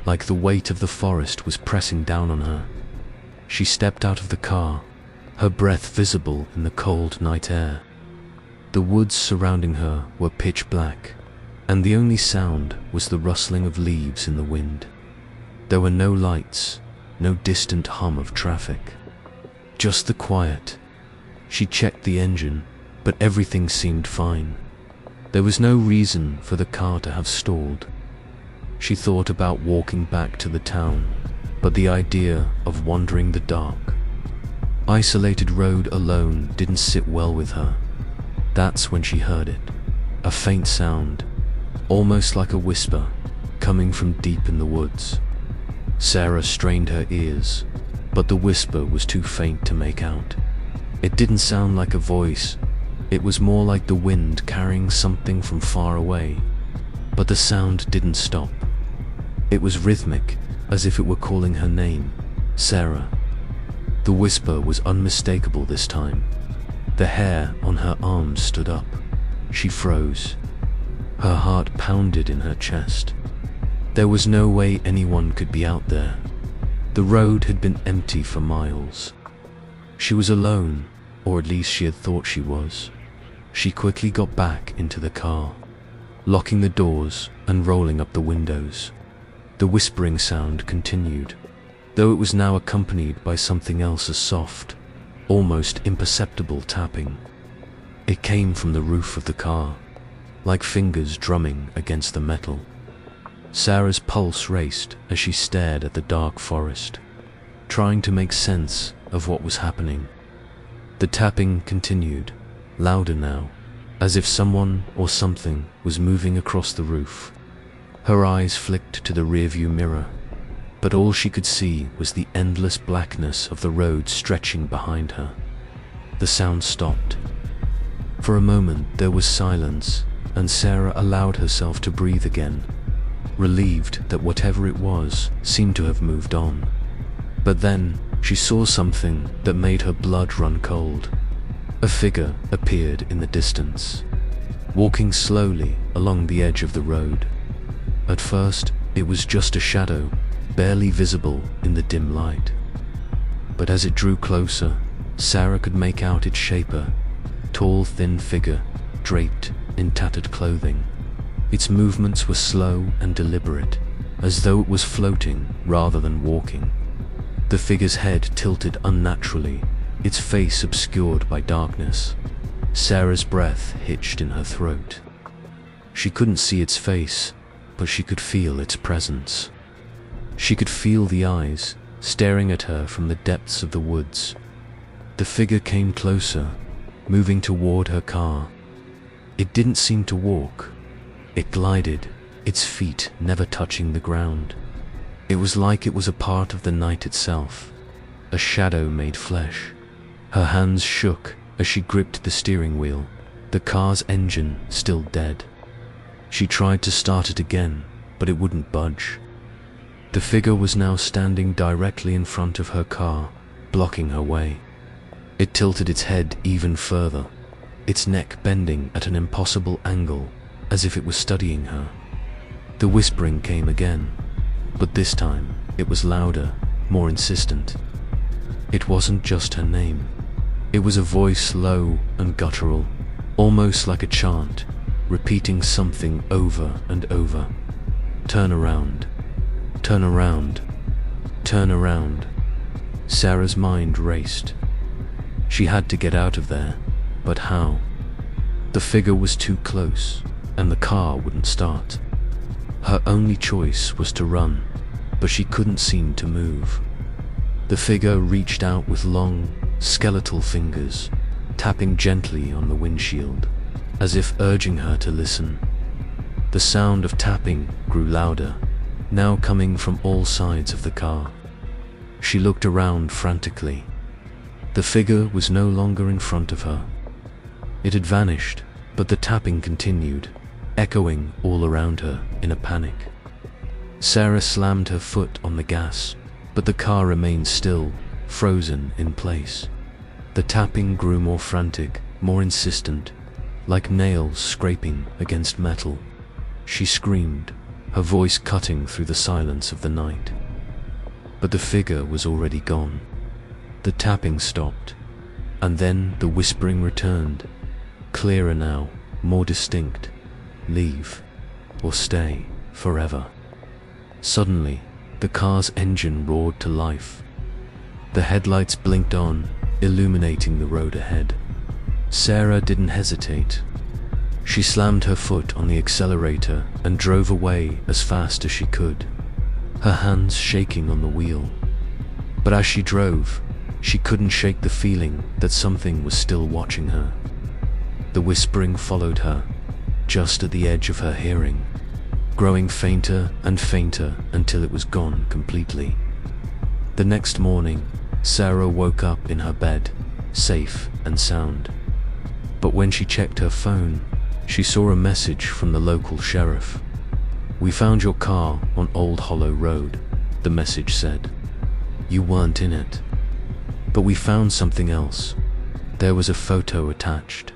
like the weight of the forest was pressing down on her. She stepped out of the car, her breath visible in the cold night air. The woods surrounding her were pitch black, and the only sound was the rustling of leaves in the wind. There were no lights, no distant hum of traffic, just the quiet. She checked the engine, but everything seemed fine. There was no reason for the car to have stalled. She thought about walking back to the town, but the idea of wandering the dark, isolated road alone didn't sit well with her. That's when she heard it, a faint sound, almost like a whisper, coming from deep in the woods. Sarah strained her ears, but the whisper was too faint to make out. It didn't sound like a voice, it was more like the wind carrying something from far away. But the sound didn't stop. It was rhythmic, as if it were calling her name, Sarah. The whisper was unmistakable this time. The hair on her arms stood up. She froze. Her heart pounded in her chest. There was no way anyone could be out there. The road had been empty for miles. She was alone, or at least she had thought she was. She quickly got back into the car, locking the doors and rolling up the windows. The whispering sound continued, though it was now accompanied by something else, a soft, almost imperceptible tapping. It came from the roof of the car, like fingers drumming against the metal. Sarah's pulse raced as she stared at the dark forest, trying to make sense of what was happening. The tapping continued, louder now, as if someone or something was moving across the roof. Her eyes flicked to the rearview mirror, but all she could see was the endless blackness of the road stretching behind her. The sound stopped. For a moment there was silence, and Sarah allowed herself to breathe again, relieved that whatever it was seemed to have moved on. But then she saw something that made her blood run cold. A figure appeared in the distance, walking slowly along the edge of the road. At first, it was just a shadow, barely visible in the dim light. But as it drew closer, Sarah could make out its shaper, tall, thin figure, draped in tattered clothing. Its movements were slow and deliberate, as though it was floating rather than walking. The figure's head tilted unnaturally, its face obscured by darkness. Sarah's breath hitched in her throat. She couldn't see its face, but she could feel its presence. She could feel the eyes staring at her from the depths of the woods. The figure came closer, moving toward her car. It didn't seem to walk. It glided, its feet never touching the ground. It was like it was a part of the night itself, a shadow made flesh. Her hands shook as she gripped the steering wheel, the car's engine still dead. She tried to start it again, but it wouldn't budge. The figure was now standing directly in front of her car, blocking her way. It tilted its head even further, its neck bending at an impossible angle, as if it was studying her. The whispering came again, but this time it was louder, more insistent. It wasn't just her name. It was a voice low and guttural, almost like a chant, repeating something over and over. Turn around. Turn around. Turn around. Sarah's mind raced. She had to get out of there, but how? The figure was too close, and the car wouldn't start. Her only choice was to run, but she couldn't seem to move. The figure reached out with long, skeletal fingers, tapping gently on the windshield, as if urging her to listen. The sound of tapping grew louder, now coming from all sides of the car. She looked around frantically. The figure was no longer in front of her. It had vanished, but the tapping continued, echoing all around her in a panic. Sarah slammed her foot on the gas, but the car remained still, frozen in place. The tapping grew more frantic, more insistent, like nails scraping against metal. She screamed, her voice cutting through the silence of the night. But the figure was already gone. The tapping stopped, and then the whispering returned, clearer now, more distinct. Leave, or stay, forever. Suddenly, the car's engine roared to life. The headlights blinked on, illuminating the road ahead. Sarah didn't hesitate. She slammed her foot on the accelerator and drove away as fast as she could, her hands shaking on the wheel. But as she drove, she couldn't shake the feeling that something was still watching her. The whispering followed her, just at the edge of her hearing, growing fainter and fainter until it was gone completely. The next morning, Sarah woke up in her bed, safe and sound. But when she checked her phone, she saw a message from the local sheriff. "We found your car on Old Hollow Road," the message said. "You weren't in it. But we found something else." There was a photo attached.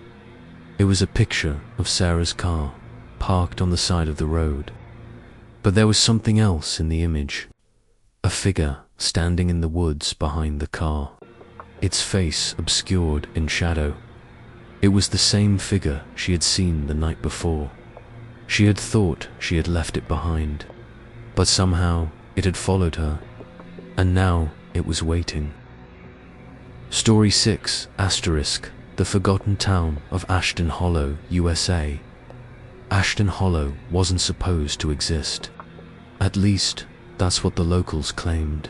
It was a picture of Sarah's car, parked on the side of the road. But there was something else in the image. A figure standing in the woods behind the car, its face obscured in shadow. It was the same figure she had seen the night before. She had thought she had left it behind, but somehow it had followed her, and now it was waiting. Story 6 *, The Forgotten Town of Ashton Hollow, USA. Ashton Hollow wasn't supposed to exist. At least, that's what the locals claimed.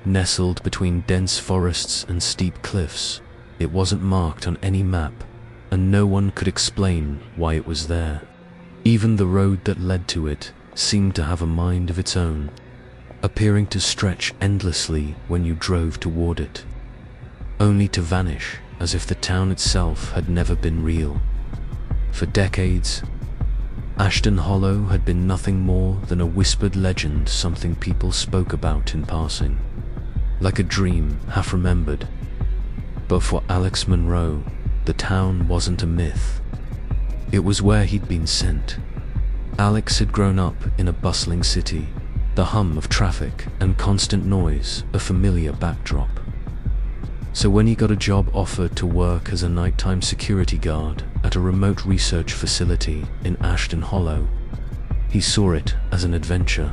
Nestled between dense forests and steep cliffs, it wasn't marked on any map, and no one could explain why it was there. Even the road that led to it seemed to have a mind of its own, appearing to stretch endlessly when you drove toward it, only to vanish as if the town itself had never been real. For decades, Ashton Hollow had been nothing more than a whispered legend, something people spoke about in passing, like a dream half remembered. But for Alex Monroe, the town wasn't a myth. It was where he'd been sent. Alex had grown up in a bustling city, the hum of traffic and constant noise a familiar backdrop. So when he got a job offer to work as a nighttime security guard at a remote research facility in Ashton Hollow, he saw it as an adventure.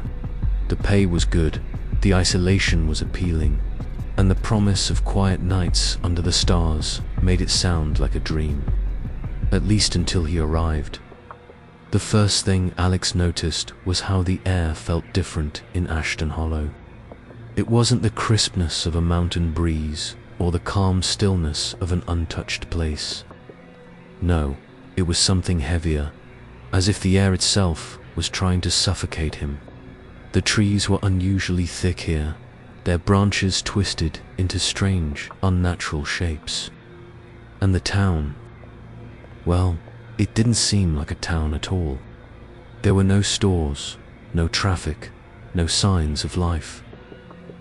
The pay was good, the isolation was appealing, and the promise of quiet nights under the stars made it sound like a dream. At least until he arrived. The first thing Alex noticed was how the air felt different in Ashton Hollow. It wasn't the crispness of a mountain breeze or the calm stillness of an untouched place. No, it was something heavier, as if the air itself was trying to suffocate him. The trees were unusually thick here, their branches twisted into strange, unnatural shapes. And the town, well, it didn't seem like a town at all. There were no stores, no traffic, no signs of life.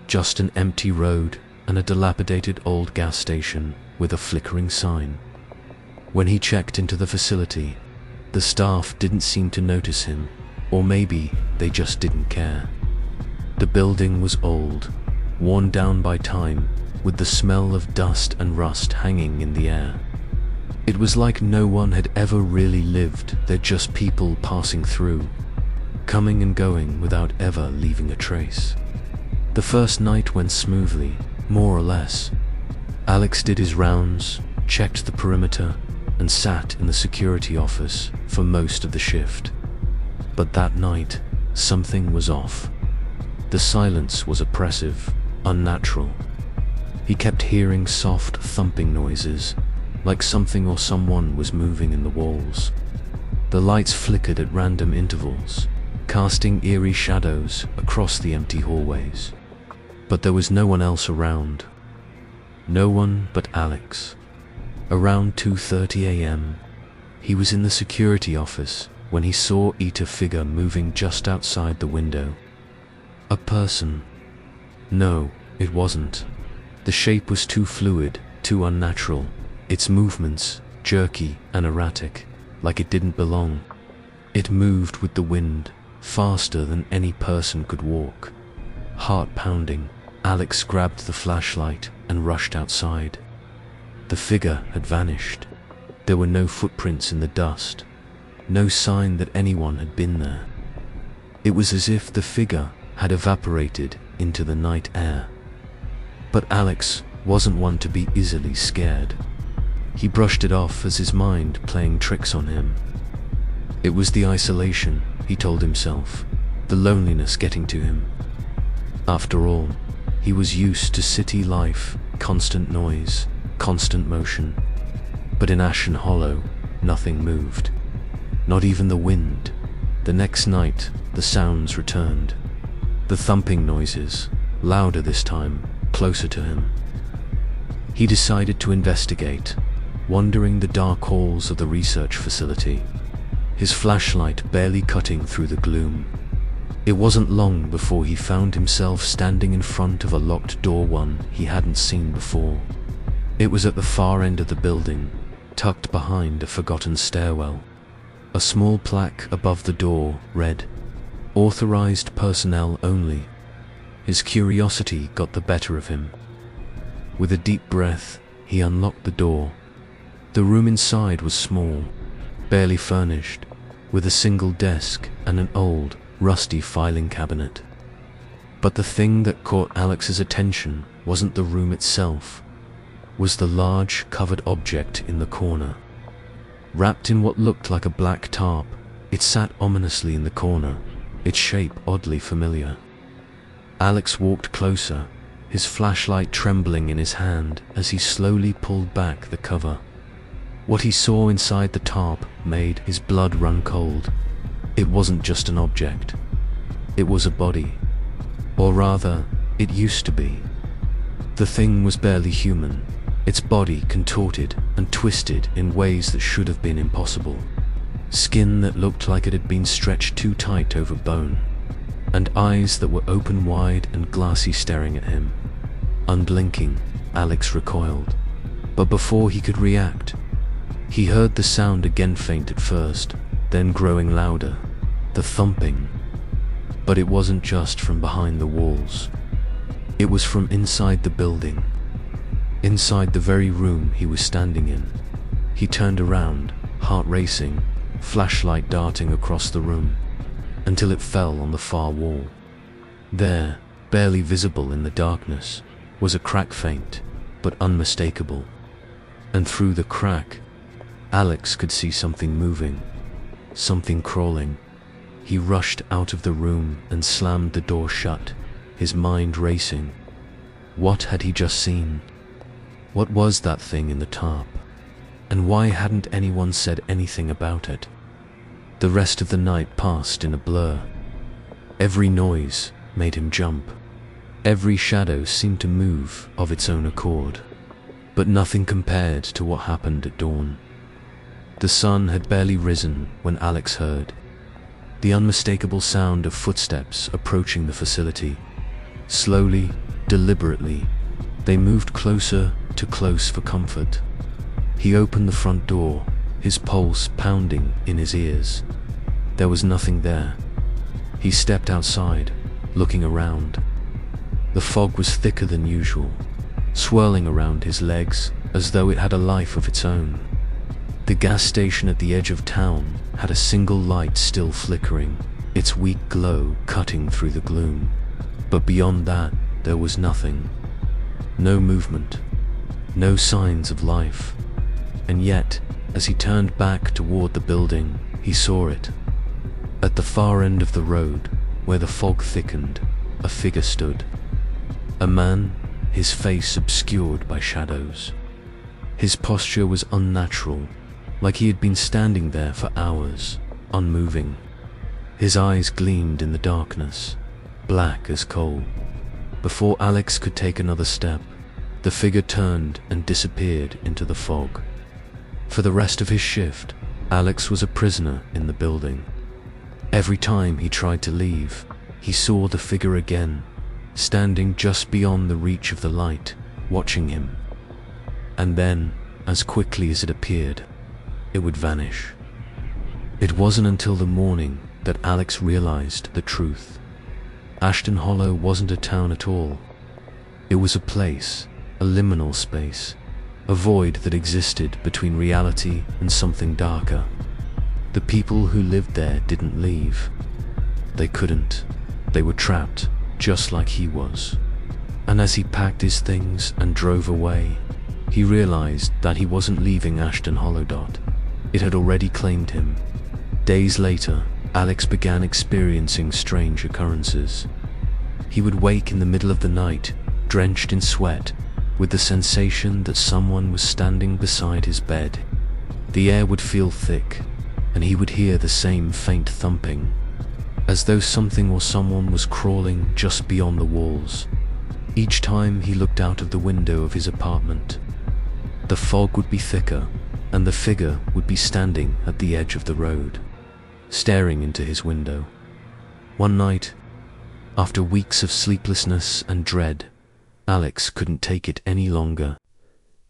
Just an empty road and a dilapidated old gas station with a flickering sign. When he checked into the facility, the staff didn't seem to notice him, or maybe they just didn't care. The building was old, worn down by time, with the smell of dust and rust hanging in the air. It was like no one had ever really lived there, just people passing through, coming and going without ever leaving a trace. The first night went smoothly, more or less. Alex did his rounds, checked the perimeter, and sat in the security office for most of the shift. But that night, something was off. The silence was oppressive, unnatural. He kept hearing soft thumping noises, like something or someone was moving in the walls. The lights flickered at random intervals, casting eerie shadows across the empty hallways. But there was no one else around. No one but Alex. Around 2:30 a.m., he was in the security office when he saw a figure moving just outside the window. A person. No, it wasn't. The shape was too fluid, too unnatural. Its movements, jerky and erratic, like it didn't belong. It moved with the wind, faster than any person could walk. Heart pounding, Alex grabbed the flashlight and rushed outside. The figure had vanished. There were no footprints in the dust, no sign that anyone had been there. It was as if the figure had evaporated into the night air. But Alex wasn't one to be easily scared. He brushed it off as his mind playing tricks on him. It was the isolation, he told himself, the loneliness getting to him. After all, he was used to city life, constant noise, constant motion. But in Ashton Hollow, nothing moved. Not even the wind. The next night, the sounds returned. The thumping noises, louder this time, closer to him. He decided to investigate, wandering the dark halls of the research facility, his flashlight barely cutting through the gloom. It wasn't long before he found himself standing in front of a locked door, one he hadn't seen before. It was at the far end of the building, tucked behind a forgotten stairwell. A small plaque above the door read, "Authorized personnel only." His curiosity got the better of him. With a deep breath, he unlocked the door. The room inside was small, barely furnished, with a single desk and an old, rusty filing cabinet. But the thing that caught Alex's attention wasn't the room itself, was the large, covered object in the corner. Wrapped in what looked like a black tarp, it sat ominously in the corner, its shape oddly familiar. Alex walked closer, his flashlight trembling in his hand as he slowly pulled back the cover. What he saw inside the tarp made his blood run cold. It wasn't just an object. It was a body. Or rather, it used to be. The thing was barely human, its body contorted and twisted in ways that should have been impossible. Skin that looked like it had been stretched too tight over bone, and eyes that were open wide and glassy staring at him. Unblinking, Alex recoiled, but before he could react, he heard the sound again, faint at first, then growing louder, the thumping. But it wasn't just from behind the walls. It was from inside the building, inside the very room he was standing in. He turned around, heart racing, flashlight darting across the room, until it fell on the far wall. There, barely visible in the darkness, was a crack, faint but unmistakable. And through the crack, Alex could see something moving, something crawling. He rushed out of the room and slammed the door shut, his mind racing. What had he just seen? What was that thing in the tarp? And why hadn't anyone said anything about it? The rest of the night passed in a blur. Every noise made him jump. Every shadow seemed to move of its own accord. But nothing compared to what happened at dawn. The sun had barely risen when Alex heard the unmistakable sound of footsteps approaching the facility. Slowly, deliberately, they moved closer to close for comfort. He opened the front door, his pulse pounding in his ears. There was nothing there. He stepped outside, looking around. The fog was thicker than usual, swirling around his legs as though it had a life of its own. The gas station at the edge of town had a single light still flickering, its weak glow cutting through the gloom. But beyond that, there was nothing. No movement, no signs of life. And yet, as he turned back toward the building, he saw it. At the far end of the road, where the fog thickened, a figure stood. A man, his face obscured by shadows. His posture was unnatural, like he had been standing there for hours, unmoving. His eyes gleamed in the darkness, black as coal. Before Alex could take another step, the figure turned and disappeared into the fog. For the rest of his shift, Alex was a prisoner in the building. Every time he tried to leave, he saw the figure again, standing just beyond the reach of the light, watching him. And then, as quickly as it appeared, it would vanish. It wasn't until the morning that Alex realized the truth. Ashton Hollow wasn't a town at all. It was a place, a liminal space, a void that existed between reality and something darker. The people who lived there didn't leave. They couldn't. They were trapped, just like he was. And as he packed his things and drove away, he realized that he wasn't leaving Ashton Hollow. It had already claimed him. Days later, Alex began experiencing strange occurrences. He would wake in the middle of the night, drenched in sweat, with the sensation that someone was standing beside his bed. The air would feel thick, and he would hear the same faint thumping, as though something or someone was crawling just beyond the walls. Each time he looked out of the window of his apartment, the fog would be thicker, and the figure would be standing at the edge of the road, staring into his window. One night, after weeks of sleeplessness and dread, Alex couldn't take it any longer.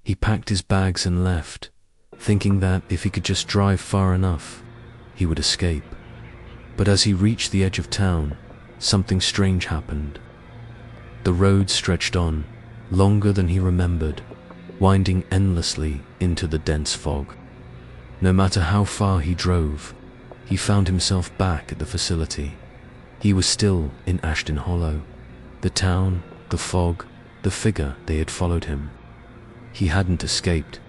He packed his bags and left, thinking that if he could just drive far enough, he would escape. But as he reached the edge of town, something strange happened. The road stretched on, longer than he remembered, winding endlessly into the dense fog. No matter how far he drove, he found himself back at the facility. He was still in Ashton Hollow. The town, the fog, the figure they had followed him. He hadn't escaped.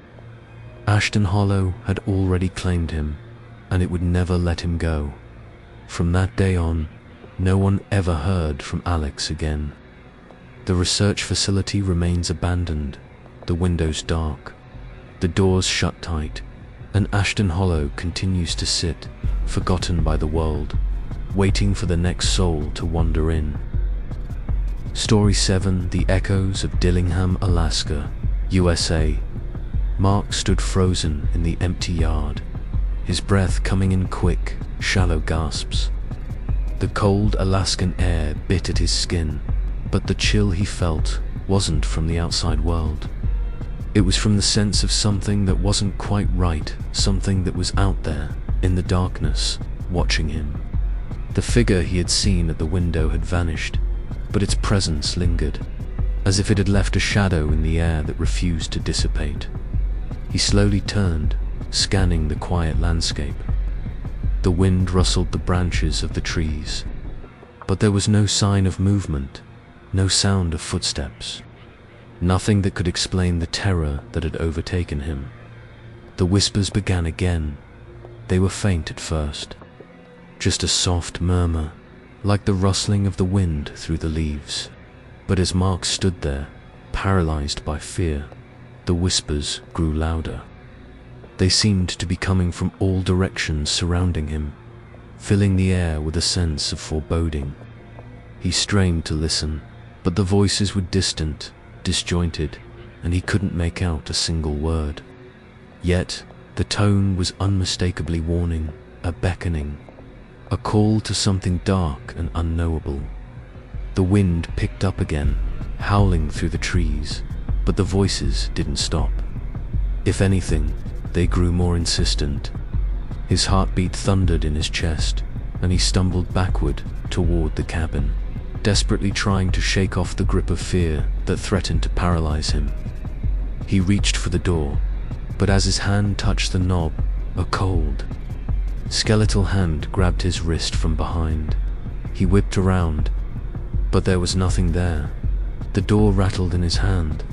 Ashton Hollow had already claimed him, and it would never let him go. From that day on, no one ever heard from Alex again. The research facility remains abandoned, the windows dark, the doors shut tight, and Ashton Hollow continues to sit, forgotten by the world, waiting for the next soul to wander in. Story 7: The Echoes of Dillingham, Alaska, USA. Mark stood frozen in the empty yard, his breath coming in quick, shallow gasps. The cold Alaskan air bit at his skin, but the chill he felt wasn't from the outside world. It was from the sense of something that wasn't quite right, something that was out there, in the darkness, watching him. The figure he had seen at the window had vanished, but its presence lingered, as if it had left a shadow in the air that refused to dissipate. He slowly turned, scanning the quiet landscape. The wind rustled the branches of the trees, but there was no sign of movement, no sound of footsteps. Nothing that could explain the terror that had overtaken him. The whispers began again. They were faint at first, just a soft murmur, like the rustling of the wind through the leaves. But as Mark stood there, paralyzed by fear, the whispers grew louder. They seemed to be coming from all directions surrounding him, filling the air with a sense of foreboding. He strained to listen, but the voices were distant, disjointed, and he couldn't make out a single word. Yet, the tone was unmistakably warning, a beckoning, a call to something dark and unknowable. The wind picked up again, howling through the trees, but the voices didn't stop. If anything, they grew more insistent. His heartbeat thundered in his chest, and he stumbled backward toward the cabin, desperately trying to shake off the grip of fear that threatened to paralyze him. He reached for the door, but as his hand touched the knob, a cold, skeletal hand grabbed his wrist from behind. He whipped around, but there was nothing there. The door rattled in his hand,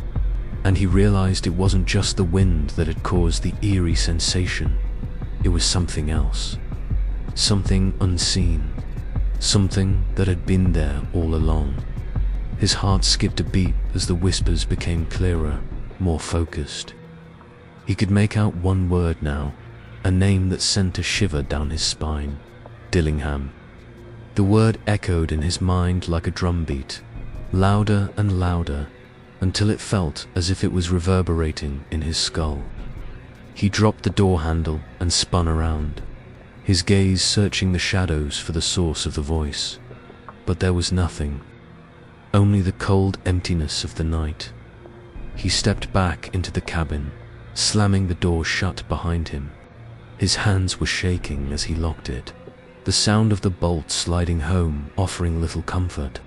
and he realized it wasn't just the wind that had caused the eerie sensation. It was something else, something unseen, something that had been there all along. His heart skipped a beat as the whispers became clearer, more focused. He could make out one word now, a name that sent a shiver down his spine: Dillingham. The word echoed in his mind like a drumbeat, louder and louder, until it felt as if it was reverberating in his skull. He dropped the door handle and spun around, his gaze searching the shadows for the source of the voice. But there was nothing, only the cold emptiness of the night. He stepped back into the cabin, slamming the door shut behind him. His hands were shaking as he locked it, the sound of the bolt sliding home offering little comfort.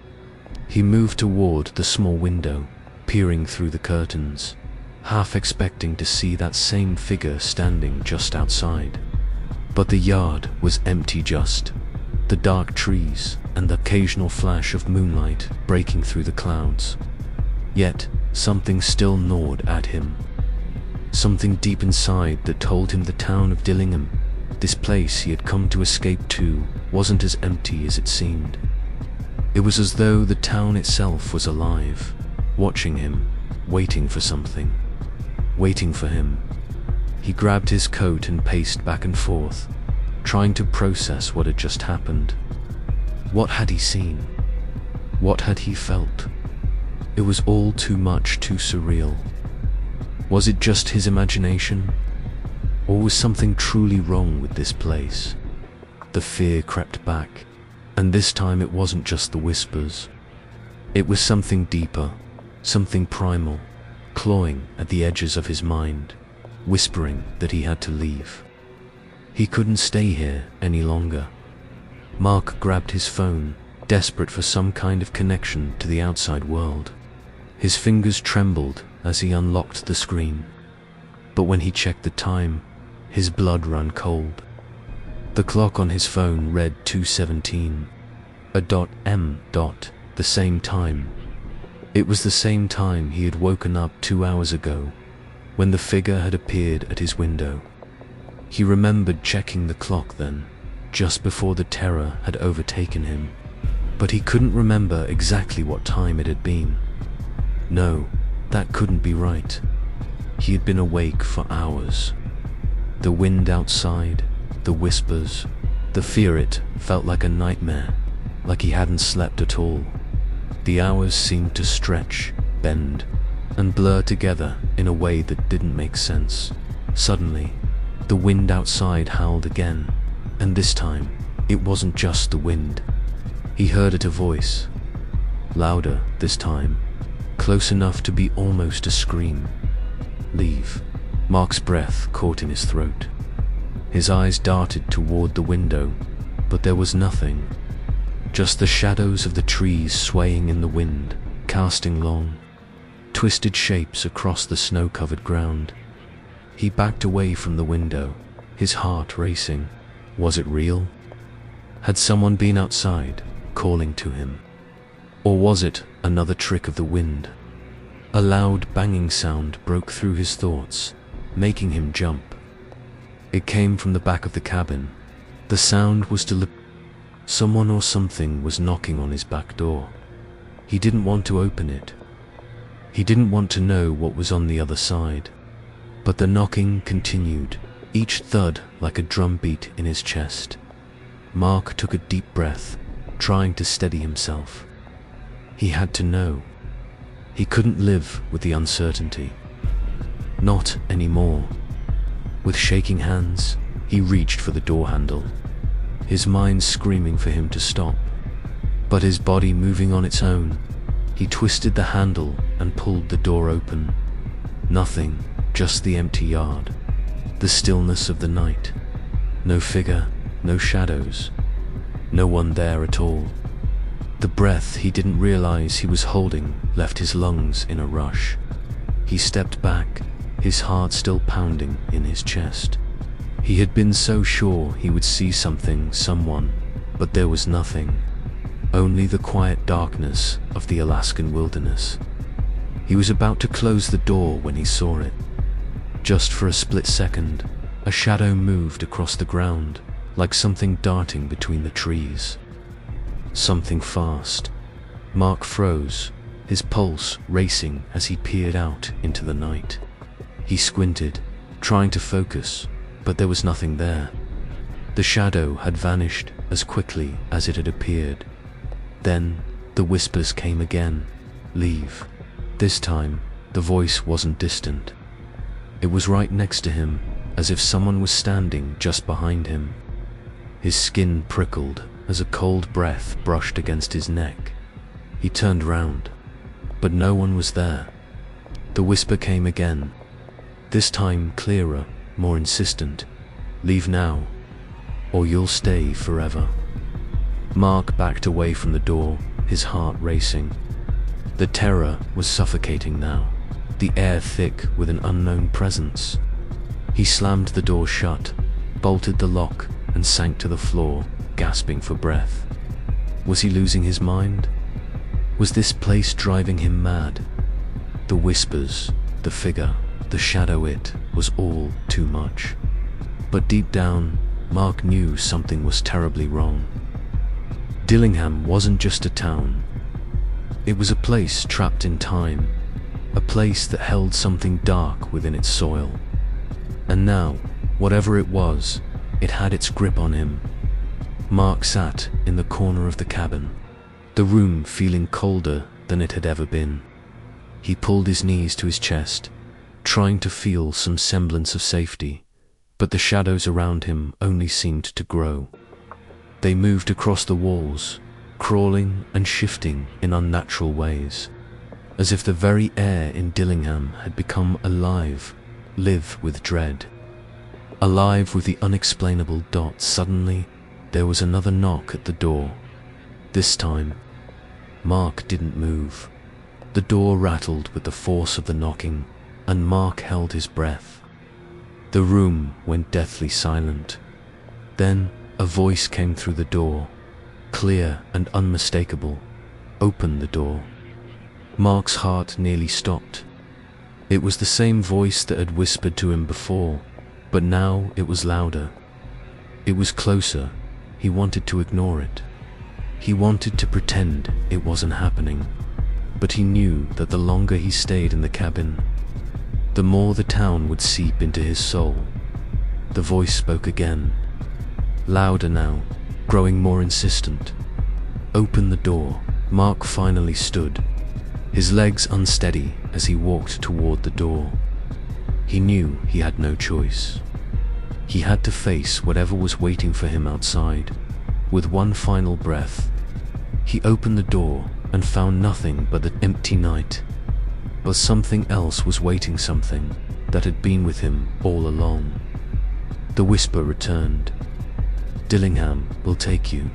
He moved toward the small window, peering through the curtains, half expecting to see that same figure standing just outside. But the yard was empty, just the dark trees and the occasional flash of moonlight breaking through the clouds. Yet, something still gnawed at him. Something deep inside that told him the town of Dillingham, this place he had come to escape to, wasn't as empty as it seemed. It was as though the town itself was alive, watching him, waiting for something, waiting for him. He grabbed his coat and paced back and forth, trying to process what had just happened. What had he seen? What had he felt? It was all too much, too surreal. Was it just his imagination? Or was something truly wrong with this place? The fear crept back, and this time it wasn't just the whispers. It was something deeper, something primal, clawing at the edges of his mind, whispering that he had to leave. He couldn't stay here any longer. Mark grabbed his phone, desperate for some kind of connection to the outside world. His fingers trembled as he unlocked the screen, but when he checked the time, his blood ran cold. The clock on his phone read 2:17, the same time. It was the same time he had woken up 2 hours ago, when the figure had appeared at his window. He remembered checking the clock then, just before the terror had overtaken him, but he couldn't remember exactly what time it had been. No, that couldn't be right. He had been awake for hours. The wind outside, the whispers, the fear, it felt like a nightmare, like he hadn't slept at all. The hours seemed to stretch, bend, and blur together in a way that didn't make sense. Suddenly, the wind outside howled again, and this time, it wasn't just the wind. He heard it, a voice. Louder this time, close enough to be almost a scream. Leave. Mark's breath caught in his throat. His eyes darted toward the window, but there was nothing. Just the shadows of the trees swaying in the wind, casting long, twisted shapes across the snow-covered ground. He backed away from the window, his heart racing. Was it real? Had someone been outside, calling to him? Or was it another trick of the wind? A loud banging sound broke through his thoughts, making him jump. It came from the back of the cabin. The sound was deliberate. Someone or something was knocking on his back door. He didn't want to open it. He didn't want to know what was on the other side. But the knocking continued, each thud like a drum beat in his chest. Mark took a deep breath, trying to steady himself. He had to know. He couldn't live with the uncertainty. Not anymore. With shaking hands, he reached for the door handle, his mind screaming for him to stop. But his body moving on its own, he twisted the handle and pulled the door open. Nothing, just the empty yard, the stillness of the night. No figure, no shadows, no one there at all. The breath he didn't realize he was holding left his lungs in a rush. He stepped back, his heart still pounding in his chest. He had been so sure he would see something, someone, but there was nothing. Only the quiet darkness of the Alaskan wilderness. He was about to close the door when he saw it. Just for a split second, a shadow moved across the ground, like something darting between the trees. Something fast. Mark froze, his pulse racing as he peered out into the night. He squinted, trying to focus, but there was nothing there. The shadow had vanished as quickly as it had appeared. Then, the whispers came again. Leave. This time, the voice wasn't distant. It was right next to him, as if someone was standing just behind him. His skin prickled as a cold breath brushed against his neck. He turned round, but no one was there. The whisper came again, this time clearer, more insistent. Leave now, or you'll stay forever. Mark backed away from the door, his heart racing. The terror was suffocating now, the air thick with an unknown presence. He slammed the door shut, bolted the lock, and sank to the floor, gasping for breath. Was he losing his mind? Was this place driving him mad? The whispers, the figure, the shadow, it was all too much. But deep down, Mark knew something was terribly wrong. Dillingham wasn't just a town. It was a place trapped in time, a place that held something dark within its soil. And now, whatever it was, it had its grip on him. Mark sat in the corner of the cabin, the room feeling colder than it had ever been. He pulled his knees to his chest, trying to feel some semblance of safety, but the shadows around him only seemed to grow. They moved across the walls, crawling and shifting in unnatural ways, as if the very air in Dillingham had become alive, live with dread. Alive with the unexplainable dots. Suddenly, there was another knock at the door. This time, Mark didn't move. The door rattled with the force of the knocking, and Mark held his breath. The room went deathly silent. Then, a voice came through the door, clear and unmistakable. Open the door. Mark's heart nearly stopped. It was the same voice that had whispered to him before, but now it was louder. It was closer. He wanted to ignore it. He wanted to pretend it wasn't happening. But he knew that the longer he stayed in the cabin, the more the town would seep into his soul. The voice spoke again, louder now, growing more insistent. Open the door. Mark finally stood. his legs unsteady as he walked toward the door. He knew he had no choice. He had to face whatever was waiting for him outside. With one final breath, he opened the door and found nothing but the empty night. But something else was waiting, something that had been with him all along. The whisper returned. "Dillingham will take you."